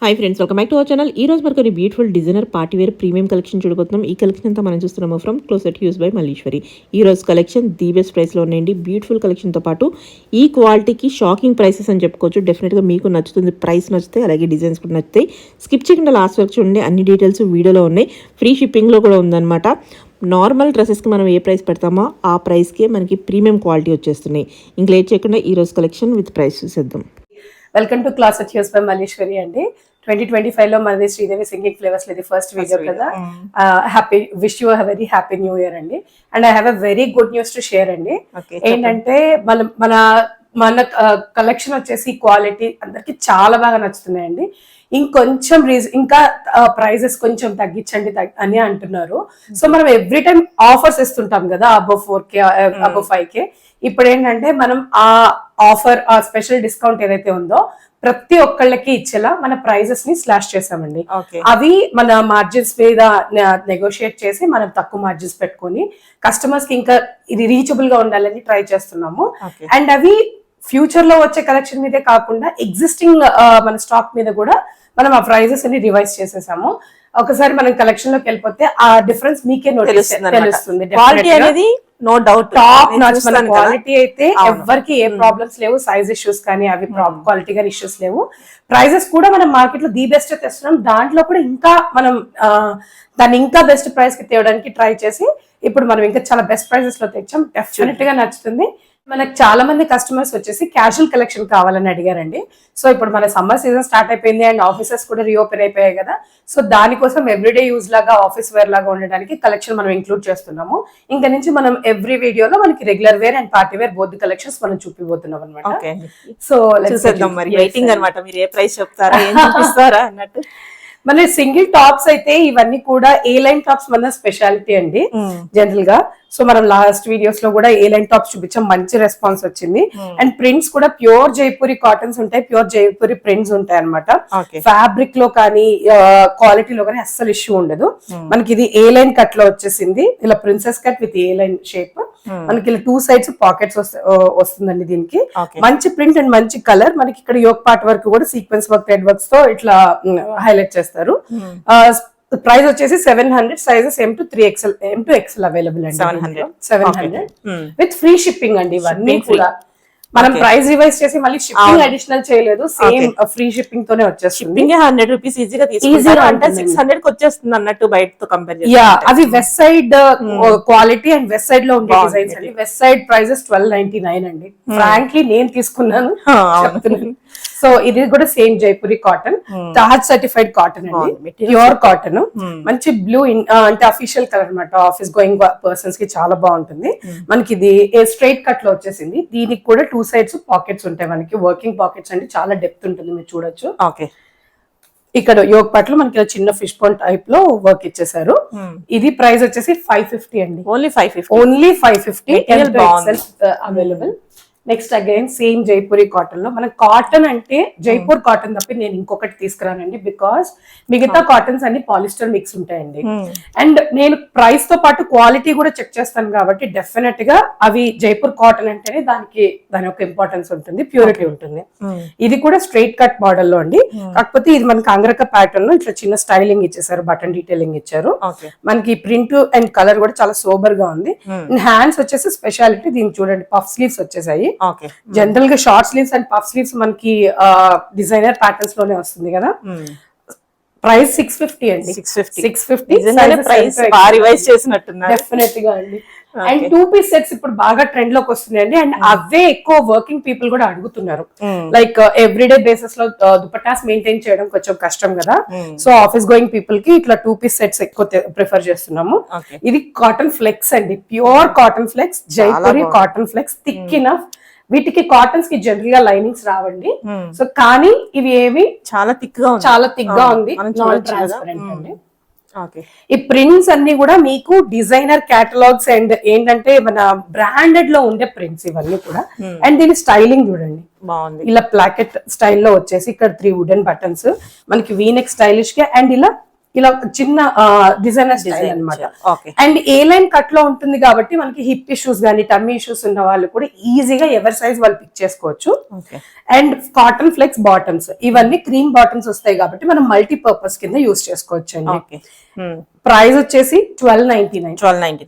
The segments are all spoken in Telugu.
Hi friends, welcome back to our channel. ఈ రోజు మనకు కొన్ని beautiful designer party wear premium collection చూడబోతున్నాం. ఈ కలెక్షన్ అంతా మనం చూస్తున్నాము from closet yours by Malleswari. ఈ రోజు కలెక్షన్ ది బెస్ట్ ప్రైస్లో ఉన్నాయండి. బ్యూటిఫుల్ కలెక్షన్తో పాటు ఈ క్వాలిటీకి షాకింగ్ ప్రైసెస్ అని చెప్పుకోవచ్చు. డెఫినెట్గా మీకు నచ్చుతుంది. ప్రైస్ నచ్చితే అలాగే డిజైన్స్ కూడా నచ్చుతాయి. స్కిప్ చేయకుండా లాస్ట్ వరకు చూడండి. అన్ని డీటెయిల్స్ వీడియోలో ఉన్నాయి. ఫ్రీ షిప్పింగ్లో కూడా ఉందన్నమాట. నార్మల్ డ్రెస్సెస్కి మనం ఏ ప్రైస్ పెడతామో ఆ ప్రైస్కే మనకి ప్రీమియం క్వాలిటీ వచ్చేస్తున్నాయి. ఇంక లేట్ చేయకుండా ఈ రోజు కలెక్షన్ విత్ ప్రైస్ చూసేద్దాం. Welcome to closet use by Malleswari అండి. 2025 లో మనది శ్రీదేవి సింగింగ్ ఫ్లేవర్స్ లో ఇది ఫస్ట్ వీడియో కదా. Happy wish you very happy new year అండి. And I have a very good news to share అండి. ఏంటంటే మన కలెక్షన్ వచ్చేసి క్వాలిటీ అందరికి చాలా బాగా నచ్చుతున్నాయండి. ఇంకొంచెం ఇంకా ప్రైజెస్ కొంచెం తగ్గించండి అని అంటున్నారు. సో మనం ఎవ్రీ టైం ఆఫర్స్ ఇస్తుంటాం కదా, అబవ్ 4K అబవ్ 5K. ఇప్పుడు ఏంటంటే మనం ఆ ఆఫర్ ఆ స్పెషల్ డిస్కౌంట్ ఏదైతే ఉందో ప్రతి ఒక్కళ్ళకి ఇచ్చేలా మన ప్రైజెస్ ని స్లాష్ చేసామండి. అవి మన మార్జిన్స్ మీద నెగోషియేట్ చేసి మనం తక్కువ మార్జిన్స్ పెట్టుకొని కస్టమర్స్ కి ఇంకా ఇది రీచబుల్ గా ఉండాలని ట్రై చేస్తున్నాము. అండ్ అవి ఫ్యూచర్ లో వచ్చే కలెక్షన్ మీదే కాకుండా ఎగ్జిస్టింగ్ మన స్టాక్ మీద కూడా మనం ఆ ప్రైజెస్ అన్ని రివైజ్ చేసేసాము. ఒకసారి మనం కలెక్షన్ లోకి వెళ్ళిపోతే ఆ డిఫరెన్స్ మీకే తెలుస్తుంది. క్వాలిటీ అనేది నో డౌట్ టాప్ నాచ్. మన క్వాలిటీ అయితే ఎవరికి ఏ ప్రాబ్లమ్స్ లేవు. సైజ్ ఇష్యూస్ కానీ అవి క్వాలిటీ కానీ ఇష్యూస్ లేవు. ప్రైజెస్ కూడా మనం మార్కెట్ లో ది బెస్ట్ తెస్తున్నాం. దాంట్లో కూడా ఇంకా మనం దాన్ని ఇంకా బెస్ట్ ప్రైస్ కి తేవడానికి ట్రై చేసి ఇప్పుడు మనం ఇంకా చాలా బెస్ట్ ప్రైజెస్ లో తెచ్చాం. డెఫినెట్ గా నచ్చుతుంది. మనకు చాలా మంది కస్టమర్స్ వచ్చేసి క్యాజువల్ కలెక్షన్ కావాలని అడిగారండి. సో ఇప్పుడు మన సమ్మర్ సీజన్ స్టార్ట్ అయిపోయింది అండ్ ఆఫీసెస్ కూడా రీఓపెన్ అయిపోయాయి కదా. సో దానికోసం ఎవ్రీడే యూజ్ లాగా ఆఫీస్ వేర్ లాగా ఉండడానికి కలెక్షన్ మనం ఇంక్లూడ్ చేస్తున్నాము. ఇంకా నుంచి మనం ఎవ్రీ వీడియోలో మనకి regular wear and party wear both collections మనం చూపిపోతున్నాం అనమాట. సో వెయిటింగ్ అనమాట, మీరు ఏ ప్రైస్ చెప్తారా ఏం చూపిస్తారా అన్నట్టు. మన సింగిల్ టాప్స్ అయితే ఇవన్నీ కూడా ఏ లైన్ టాప్స్ మన స్పెషాలిటీ అండి జనరల్ గా. సో మనం లాస్ట్ వీడియోస్ లో కూడా ఏ లైన్ టాప్స్ చూపించాం, మంచి రెస్పాన్స్ వచ్చింది. అండ్ ప్రింట్స్ కూడా ప్యూర్ జైపూరి కాటన్స్ ఉంటాయి, ప్యూర్ జైపూరి ప్రింట్స్ ఉంటాయి అనమాట. ఫ్యాబ్రిక్ లో కానీ క్వాలిటీలో కానీ అస్సలు ఇష్యూ ఉండదు. మనకి ఇది ఏ లైన్ కట్ లో వచ్చేసింది, ఇలా princess cut with a line shape. మనకి ఇలా 2 సైడ్స్ పాకెట్స్ వస్తుందండి. దీనికి మంచి ప్రింట్ అండ్ మంచి కలర్. మనకి ఇక్కడ యోక్ పార్ట్ వర్క్ కూడా సీక్వెన్స్ వర్క్, థ్రెడ్ వర్క్స్ తో ఇట్లా హైలైట్ చేస్తారు. ప్రైస్ వచ్చేసి 700, sizes M to 3XL, M to XL available అండి. 700 విత్ ఫ్రీ షిప్పింగ్ అండి. ఇవన్నీ కూడా మనం ప్రైస్ రివైజ్ చేసి మళ్ళీ షిప్పింగ్ అడిషనల్ చేయలేదు, సేమ్ ఫ్రీ షిప్పింగ్ తోనే వచ్చేస్తుంది. 100 రూపీస్ ఈజీగా తీసుకుంటారు అంటే 600 కి వచ్చేస్తుంది అన్నట్టు బయటతో కంపేర్ చేస్తే. అవి west side quality and west side లో ఉండే డిజైన్స్ అండి. వెస్ట్ సైడ్ ప్రైజెస్ 1299 అండి. ఫ్రాంక్లీ నేను తీసుకున్నాను చెప్తున్నాను. సో ఇది కూడా same Jaipuri cotton, Taj certified cotton అండి, ప్యూర్ కాటన్. మంచి బ్లూ అంటే అఫీషియల్ కలర్ అనమాట. ఆఫీస్ గోయింగ్ పర్సన్స్ కి చాలా బాగుంటుంది. మనకి ఇది స్ట్రైట్ కట్ లో వచ్చేసింది. దీనికి కూడా 2 సైడ్స్ పాకెట్స్ ఉంటాయి. మనకి వర్కింగ్ పాకెట్స్ అండి, చాలా డెప్త్ ఉంటుంది, మీరు చూడొచ్చు. ఇక్కడ యోగ్ పట్లు మనకి చిన్న ఫిష్ పాండ్ టైప్ లో వర్క్ ఇచ్చేసారు. ఇది ప్రైస్ వచ్చేసి 550 అండి. Only 550 available. Next again same Jaipuri cotton లో. మన కాటన్ అంటే జైపూర్ కాటన్ తప్పి నేను ఇంకొకటి తీసుకురానండి, బికాస్ మిగతా కాటన్స్ అన్ని పాలిస్టర్ మిక్స్ ఉంటాయండి. అండ్ నేను ప్రైస్ తో పాటు క్వాలిటీ కూడా చెక్ చేస్తాను కాబట్టి డెఫినెట్ గా అవి జైపూర్ కాటన్ అంటేనే దాని యొక్క ఇంపార్టెన్స్ ఉంటుంది, ప్యూరిటీ ఉంటుంది. ఇది కూడా స్ట్రైట్ కట్ మోడల్ లో అండి. కాకపోతే ఇది మనకి అంగరక ప్యాటర్న్ లో ఇట్లా చిన్న స్టైలింగ్ ఇచ్చేసారు, బటన్ డీటెయిలింగ్ ఇచ్చారు. మనకి ప్రింట్ అండ్ కలర్ కూడా చాలా సోబర్ గా ఉంది. హ్యాండ్స్ వచ్చేసి స్పెషాలిటీ, దీనికి చూడండి పఫ్ స్లీవ్స్ వచ్చేసాయి. జనరల్ గా short sleeves and puff sleeves మనకి డిజైనర్ ప్యాటర్న్స్ లోనే వస్తుంది కదా. ప్రైస్ 650 అండి. 650 డెఫినెట్ గా అండి. అండ్ 2 పీస్ సెట్స్ ఇప్పుడు బాగా ట్రెండ్ లోకి వస్తున్నాయండి. అండ్ అవే ఎక్కువ వర్కింగ్ పీపుల్ కూడా అడుగుతున్నారు. లైక్ ఎవ్రీడే బేసిస్ లో దుపట్టాస్ మెయింటైన్ చేయడం కొంచెం కష్టం కదా. సో ఆఫీస్ గోయింగ్ పీపుల్ కి ఇట్లా 2 పీస్ సెట్స్ ఎక్కువ ప్రిఫర్ చేస్తున్నాము. ఇది కాటన్ ఫ్లెక్స్ అండి, pure cotton flex, Jaipuri cotton flex, thick enough. వీటికి కాటన్స్ కి జనరల్ గా లైనింగ్స్ రావండి. సో కానీ ఇవి ఏవి చాలా థిక్ గా ఉంది, నాన్ ట్రాన్స్పరెంట్ అండి. ఈ ప్రింట్స్ అన్ని కూడా మీకు డిజైనర్ కేటలాగ్స్ అండ్ ఏంటంటే మన బ్రాండెడ్ లో ఉండే ప్రింట్స్ ఇవన్నీ కూడా. అండ్ దీని స్టైలింగ్ చూడండి, బాగుంది. ఇలా ప్లాకెట్ స్టైల్లో వచ్చేసి ఇక్కడ 3 వుడెన్ బటన్స్, మనకి వీనెక్ స్టైలిష్ గా, అండ్ ఇలా ఇలా చిన్న డిజైనర్ స్టైల్ అన్నమాట. Okay. And A line cut లో ఉంటుంది కాబట్టి మనకి హిప్ ఇష్యూస్ కానీ టమ్మీ ఇష్యూస్ ఉన్న వాళ్ళు కూడా ఈజీగా ఎవరి సైజ్ వాళ్ళు పిక్ చేసుకోవచ్చు. Okay. And cotton flex bottoms, ఇవన్నీ క్రీమ్ బాటమ్స్ వస్తాయి కాబట్టి మనం మల్టీపర్పస్ కింద యూస్ చేసుకోవచ్చు అండి. ఓకే. ప్రైస్ వచ్చేసి 1299.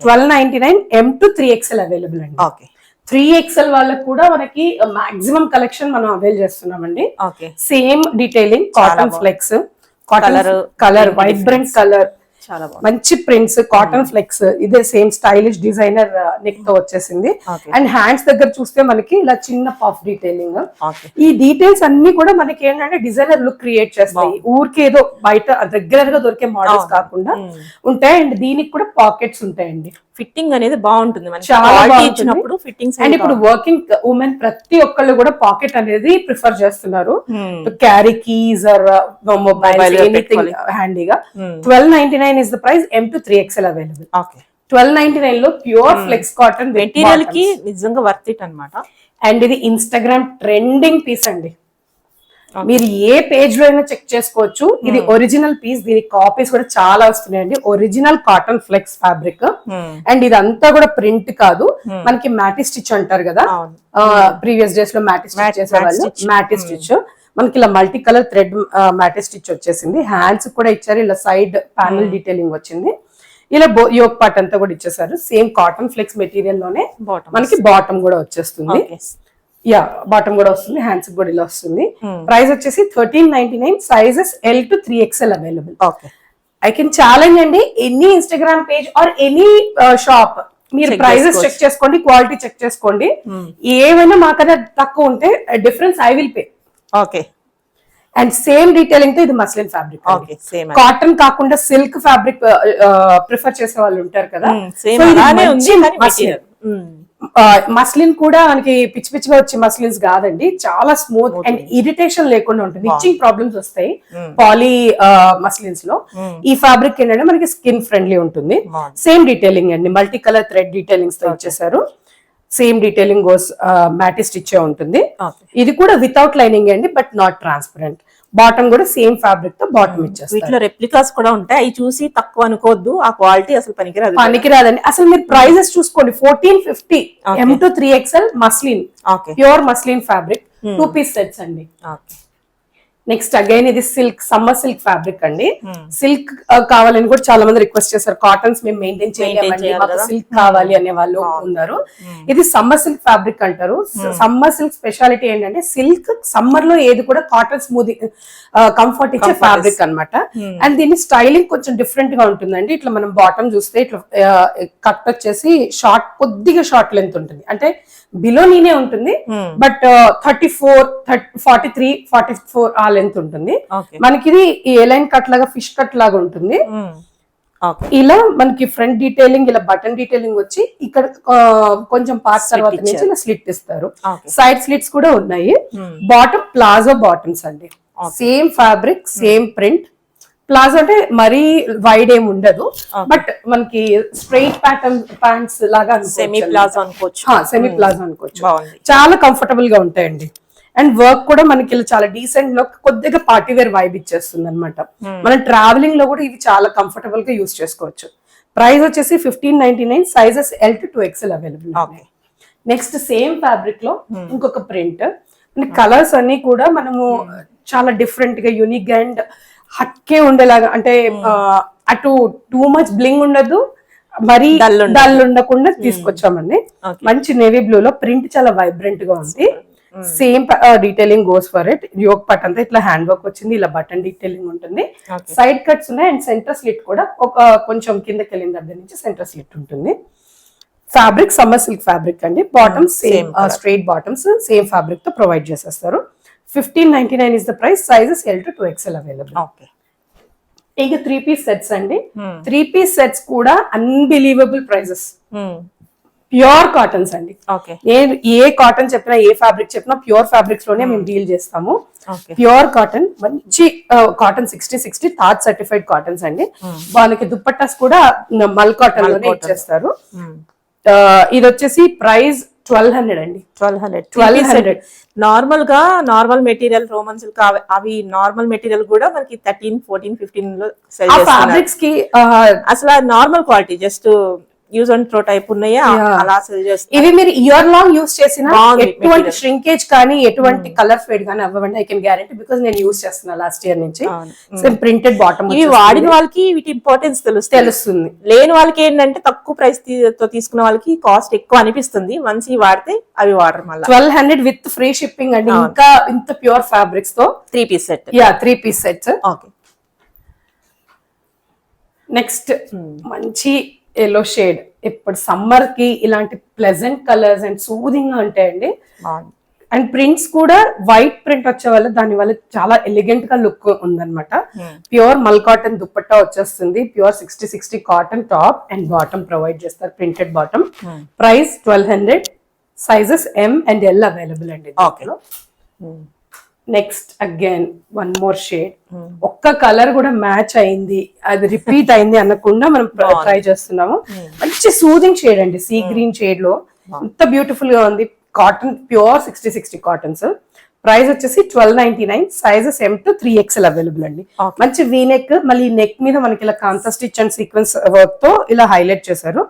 1299 M to 3XL అవైలబుల్ అండి. ఓకే. 3XL వాళ్ళకి కూడా మనకి మాక్సిమం కలెక్షన్ మనం అవైల్ చేస్తున్నామండి. Okay. Same detailing, cotton flex, Colour, colour vibrant colour, చాలా బాగుంది. మంచి ప్రింట్స్, కాటన్ ఫ్లెక్స్, ఇదే సేమ్ స్టైలిష్ డిజైనర్ నెక్ తో వచ్చేసింది. Okay. అండ్ హ్యాండ్స్ దగ్గర చూస్తే మనకి ఇలా చిన్న పఫ్ డీటెయిలింగ్. ఓకే. ఈ డీటెయిల్స్ అన్ని కూడా మనకి ఏంటంటే డిజైనర్ లుక్ క్రియేట్ చేస్తాయి. ఊరికే ఏదో బయట రెగ్యులర్ గా దొరికే మోడల్స్ కాకుండా ఉంటాయి. అండ్ దీనికి కూడా పాకెట్స్ ఉంటాయండి. ఫిట్టింగ్ అనేది బాగుంటుంది, చాలా బాగుంటుంది. ఇచ్చినప్పుడు ఫిట్టింగ్స్. అండ్ ఇప్పుడు వర్కింగ్ ఉమెన్ ప్రతి ఒక్కళ్ళు కూడా పాకెట్ అనేది ప్రిఫర్ చేస్తున్నారు. Carry keys or mobile anything హ్యాండీగా. 1299 is the price. M to 3XL available. Okay. 1299 లో ప్యూర్ ఫ్లెక్స్ కాటన్ మెటీరియల్ కి నిజంగా వర్త్ ఇట్ అన్నమాట. అండ్ ఇది ఇన్స్టాగ్రామ్ ట్రెండింగ్ పీస్ అండి. మీరు ఏ పేజ్ లో అయినా చెక్ చేసుకోవచ్చు. ఇది ఒరిజినల్ పీస్. దీని కాపీస్ కూడా చాలా వస్తున్నాయండి. Original cotton flex fabric. And ఇదంతా కూడా ప్రింట్ కాదు, మనకి మ్యాటి స్టిచ్ అంటారు కదా, ప్రీవియస్ డేస్ లో మ్యాటి స్టిచ్ చేసేవాళ్ళు. మ్యాటి స్టిచ్ మనకి ఇలా మల్టీ కలర్ థ్రెడ్ మ్యాటి స్టిచ్ వచ్చేసింది. హ్యాండ్స్ కూడా ఇచ్చారు, ఇలా సైడ్ ప్యానల్ డీటెయిలింగ్ వచ్చింది. ఇలా యోక్ పార్ట్ అంతా కూడా ఇచ్చేసారు. సేమ్ కాటన్ ఫ్లెక్స్ మెటీరియల్ లోనే మనకి బాటమ్ కూడా వచ్చేస్తుంది. యా, బాటమ్ కూడా వస్తుంది, హ్యాండ్స్ కూడా ఇలా వస్తుంది. ప్రైస్ వచ్చేసి 1399. Sizes L to 3XL available. I can challenge అండి, any Instagram page or any shop మీరు ప్రైజెస్ చెక్ చేసుకోండి, క్వాలిటీ చెక్ చేసుకోండి. ఏమైనా మాకన్నా తక్కువ ఉంటే difference I will pay. Okay. And same detailing తో ఇది మస్లిన్ ఫ్యాబ్రిక్. కాటన్ కాకుండా సిల్క్ ఫ్యాబ్రిక్ ప్రిఫర్ చేసే వాళ్ళు ఉంటారు కదా, మస్లిన్ కూడా మనకి పిచ్చి పిచ్చిగా వచ్చే మస్లిన్స్ కాదండి, చాలా స్మూత్ అండ్ ఇరిటేషన్ లేకుండా ఉంటుంది. ఇచ్చింగ్ ప్రాబ్లమ్స్ వస్తాయి పాలీ మస్లిన్స్ లో. ఈ ఫ్యాబ్రిక్ ఏంటంటే మనకి స్కిన్ ఫ్రెండ్లీ ఉంటుంది. సేమ్ డీటెయిలింగ్ అండి, మల్టీ కలర్ థ్రెడ్ డీటెయిలింగ్స్ తో ఇచ్చేసారు. సేమ్ డీటెయిలింగ్ గోస్ మ్యాటి స్టిచ్ ఉంటుంది. ఇది కూడా వితౌట్ లైనింగ్ అండి, బట్ నాట్ ట్రాన్స్పరెంట్. బాటమ్ కూడా సేమ్ ఫ్యాబ్రిక్ తో బాటమ్ ఇచ్చేస్తారు. వీటిలో రెప్లికాస్ కూడా ఉంటాయి, అవి చూసి తక్కువ అనుకోవద్దు. ఆ క్వాలిటీ అసలు పనికిరాదండి. అసలు మీరు ప్రైజెస్ చూసుకోండి. 1450 M to 3XL muslin, pure muslin fabric, 2 piece sets అండి. నెక్స్ట్ అగైన్ ఇది సిల్క్, సమ్మర్ సిల్క్ ఫ్యాబ్రిక్ అండి. సిల్క్ కావాలని కూడా చాలా మంది రిక్వెస్ట్ చేశారు. కాటన్స్ మేము మెయింటైన్ చేయలేమండి, మాకు సిల్క్ కావాలి అనే వాళ్ళు ఉన్నారు. ఇది సమ్మర్ సిల్క్ ఫ్యాబ్రిక్ అంటారు. సమ్మర్ సిల్క్ స్పెషాలిటీ ఏంటంటే సిల్క్ సమ్మర్ లో ఏది కూడా కాటన్ స్మూత్ కంఫర్ట్ ఇచ్చే ఫ్యాబ్రిక్ అన్నమాట. అండ్ దీని స్టైలింగ్ కొంచెం డిఫరెంట్ గా ఉంటుందండి. ఇట్లా మనం బాటమ్ చూస్తే ఇట్లా కట్ వచ్చేసి షార్ట్, కొద్దిగా షార్ట్ లెంత్ ఉంటుంది, అంటే బిలో నీనే ఉంటుంది, బట్ 34, 43, 44 ఆ లెంత్ ఉంటుంది. మనకి ఇది ఏ లైన్ కట్ లాగా ఫిష్ కట్ లాగా ఉంటుంది. ఇలా మనకి ఫ్రంట్ డీటెయిలింగ్, ఇలా బటన్ డీటెయిలింగ్ వచ్చి ఇక్కడ కొంచెం పార్ట్ తర్వాత నుంచి ఇలా స్లిట్ ఇస్తారు. సైడ్ స్లిట్స్ కూడా ఉన్నాయి. బాటమ్ ప్లాజో బాటమ్స్ అండి, same fabric, same print. Palazzo అంటే మరీ వైడ్ ఏమి ఉండదు, బట్ మనకి స్ట్రైట్ ప్యాటర్న్ ప్యాంట్స్ లాగా సెమీ ప్లాజో అనుకోవచ్చు. సెమీ ప్లాజో అనుకోవచ్చు. చాలా కంఫర్టబుల్ గా ఉంటాయండి. అండ్ వర్క్ కూడా మనకి చాలా డీసెంట్ లో కొద్దిగా పార్టీ వేర్ వైబ్ ఇచ్చేస్తుంది అనమాట. మనం ట్రావెలింగ్ లో కూడా ఇవి చాలా కంఫర్టబుల్ గా యూస్ చేసుకోవచ్చు. ప్రైస్ వచ్చేసి 1599. Sizes L to 2XL available. Next same fabric లో ఇంకొక ప్రింట్. కలర్స్ అన్ని కూడా మనము చాలా డిఫరెంట్ గా యూనిక్ అండ్ హక్కే ఉండేలాగా, అంటే అటు టూ మచ్ బ్లింగ్ ఉండదు, మరీ డల్ ఉండకుండా తీసుకొచ్చామండి. మంచి నేవీ బ్లూ లో ప్రింట్ చాలా వైబ్రెంట్ గా ఉంది. Same detailing goes for it. Yoke part అంతా ఇట్లా హ్యాండ్ వర్క్ వచ్చింది, ఇలా బటన్ డీటెయిలింగ్ ఉంటుంది. సైడ్ కట్స్ ఉన్నాయి అండ్ సెంటర్ స్లిట్ కూడా ఒక కొంచెం కిందకి వెళ్ళిన దగ్గర నుంచి సెంటర్ స్లిట్ ఉంటుంది. ఫ్యాబ్రిక్ సమ్మర్ సిల్క్ ఫ్యాబ్రిక్ అండి. Bottoms same straight bottoms same fabric తో ప్రొవైడ్ చేసేస్తారు. 1599 is the price. Sizes L to 2XL available. ఇక 3 piece సెట్స్ అండి. 3 piece సెట్స్ కూడా అన్బిలీవబుల్ ప్రైజెస్. ప్యూర్ కాటన్స్ అండి. నేను ఏ కాటన్ చెప్పినా, ఏ ఫ్యాబ్రిక్ చెప్పినా ప్యూర్ ఫ్యాబ్రిక్స్ లోనే మేము డీల్ చేస్తాము. ప్యూర్ కాటన్, మంచి కాటన్ 60 తాజ్ సర్టిఫైడ్ కాటన్స్ అండి. వాళ్ళకి దుప్పట్టాస్ కూడా మల్ కాటన్ లోనే ఇచ్చేస్తారు. ఇది వచ్చేసి ప్రైస్ 1200 అండి. 1200 నార్మల్ గా నార్మల్ మెటీరియల్ రోమన్స్ అవి నార్మల్ మెటీరియల్ కూడా మనకి 13, 14, 15 లో సెల్ చేస్తున్నారు. ఫ్యాబ్రిక్స్ కి అసలు normal quality just use and throw type ఉన్నాయా అలా సెల్ చేస్తారు. ఇవి మీరు ఇయర్ లాంగ్ యూస్ చేసిన బాగుంది ఎటువంటి material. షింకేజ్ కానీ ఎటువంటి కలర్ ఫేడ్ కానీ అవ్వండి. ఐ కెన్ గ్యారెంటీ బికాస్ నేను యూస్ చేస్తున్నా లాస్ట్ ఇయర్ నుంచి. సేమ్ ప్రింటెడ్ బాటమ్ ఇవి వాడిన వాళ్ళకి వీటి ఇంపార్టెన్స్ తెలుస్తుంది. లేని వాళ్ళకి ఏంటంటే తక్కువ ప్రైస్ తో తీసుకున్న వాళ్ళకి కాస్ట్ ఎక్కువ అనిపిస్తుంది. వన్స్ ఇవి వాడితే అవి వాడరు మళ్ళీ. 1200 విత్ ఫ్రీ షిప్పింగ్ అండి. ఇంకా ఇంత ప్యూర్ ఫ్యాబ్రిక్స్ తో 3 piece set. 3 piece sets. Okay, next మంచి ఎల్లో షేడ్. ఇప్పుడు సమ్మర్ కి ఇలాంటి ప్లెజెంట్ కలర్స్ అండ్ సూదింగ్ గా ఉంటాయండి. అండ్ ప్రింట్స్ కూడా వైట్ ప్రింట్ వచ్చే వల్ల దాని వల్ల చాలా ఎలిగెంట్ గా లుక్ ఉందన్నమాట. ప్యూర్ మల్ కాటన్ దుపట్టా వచ్చేస్తుంది. Pure 60 cotton top and bottom provide చేస్తారు, printed bottom. Price 1200. Sizes M and L available అండి. Next again one more shade. ఒక్క కలర్ కూడా మ్యాచ్ అయింది, అది రిపీట్ అయింది అనకుండా మనం ట్రై చేస్తున్నాము. మంచి సూదింగ్ షేడ్ అండి, సీ గ్రీన్ షేడ్ లో ఎంత బ్యూటిఫుల్ గా ఉంది. Cotton pure 60 cottons. ప్రైస్ వచ్చేసి 1299. Sizes M to 3XL available అండి. మంచి వీ నెక్, మళ్ళీ నెక్ మీద మనకి ఇలా కాంతా స్టిచ్ అండ్ సీక్వెన్స్ వర్క్ తో ఇలా హైలైట్ చేశారు.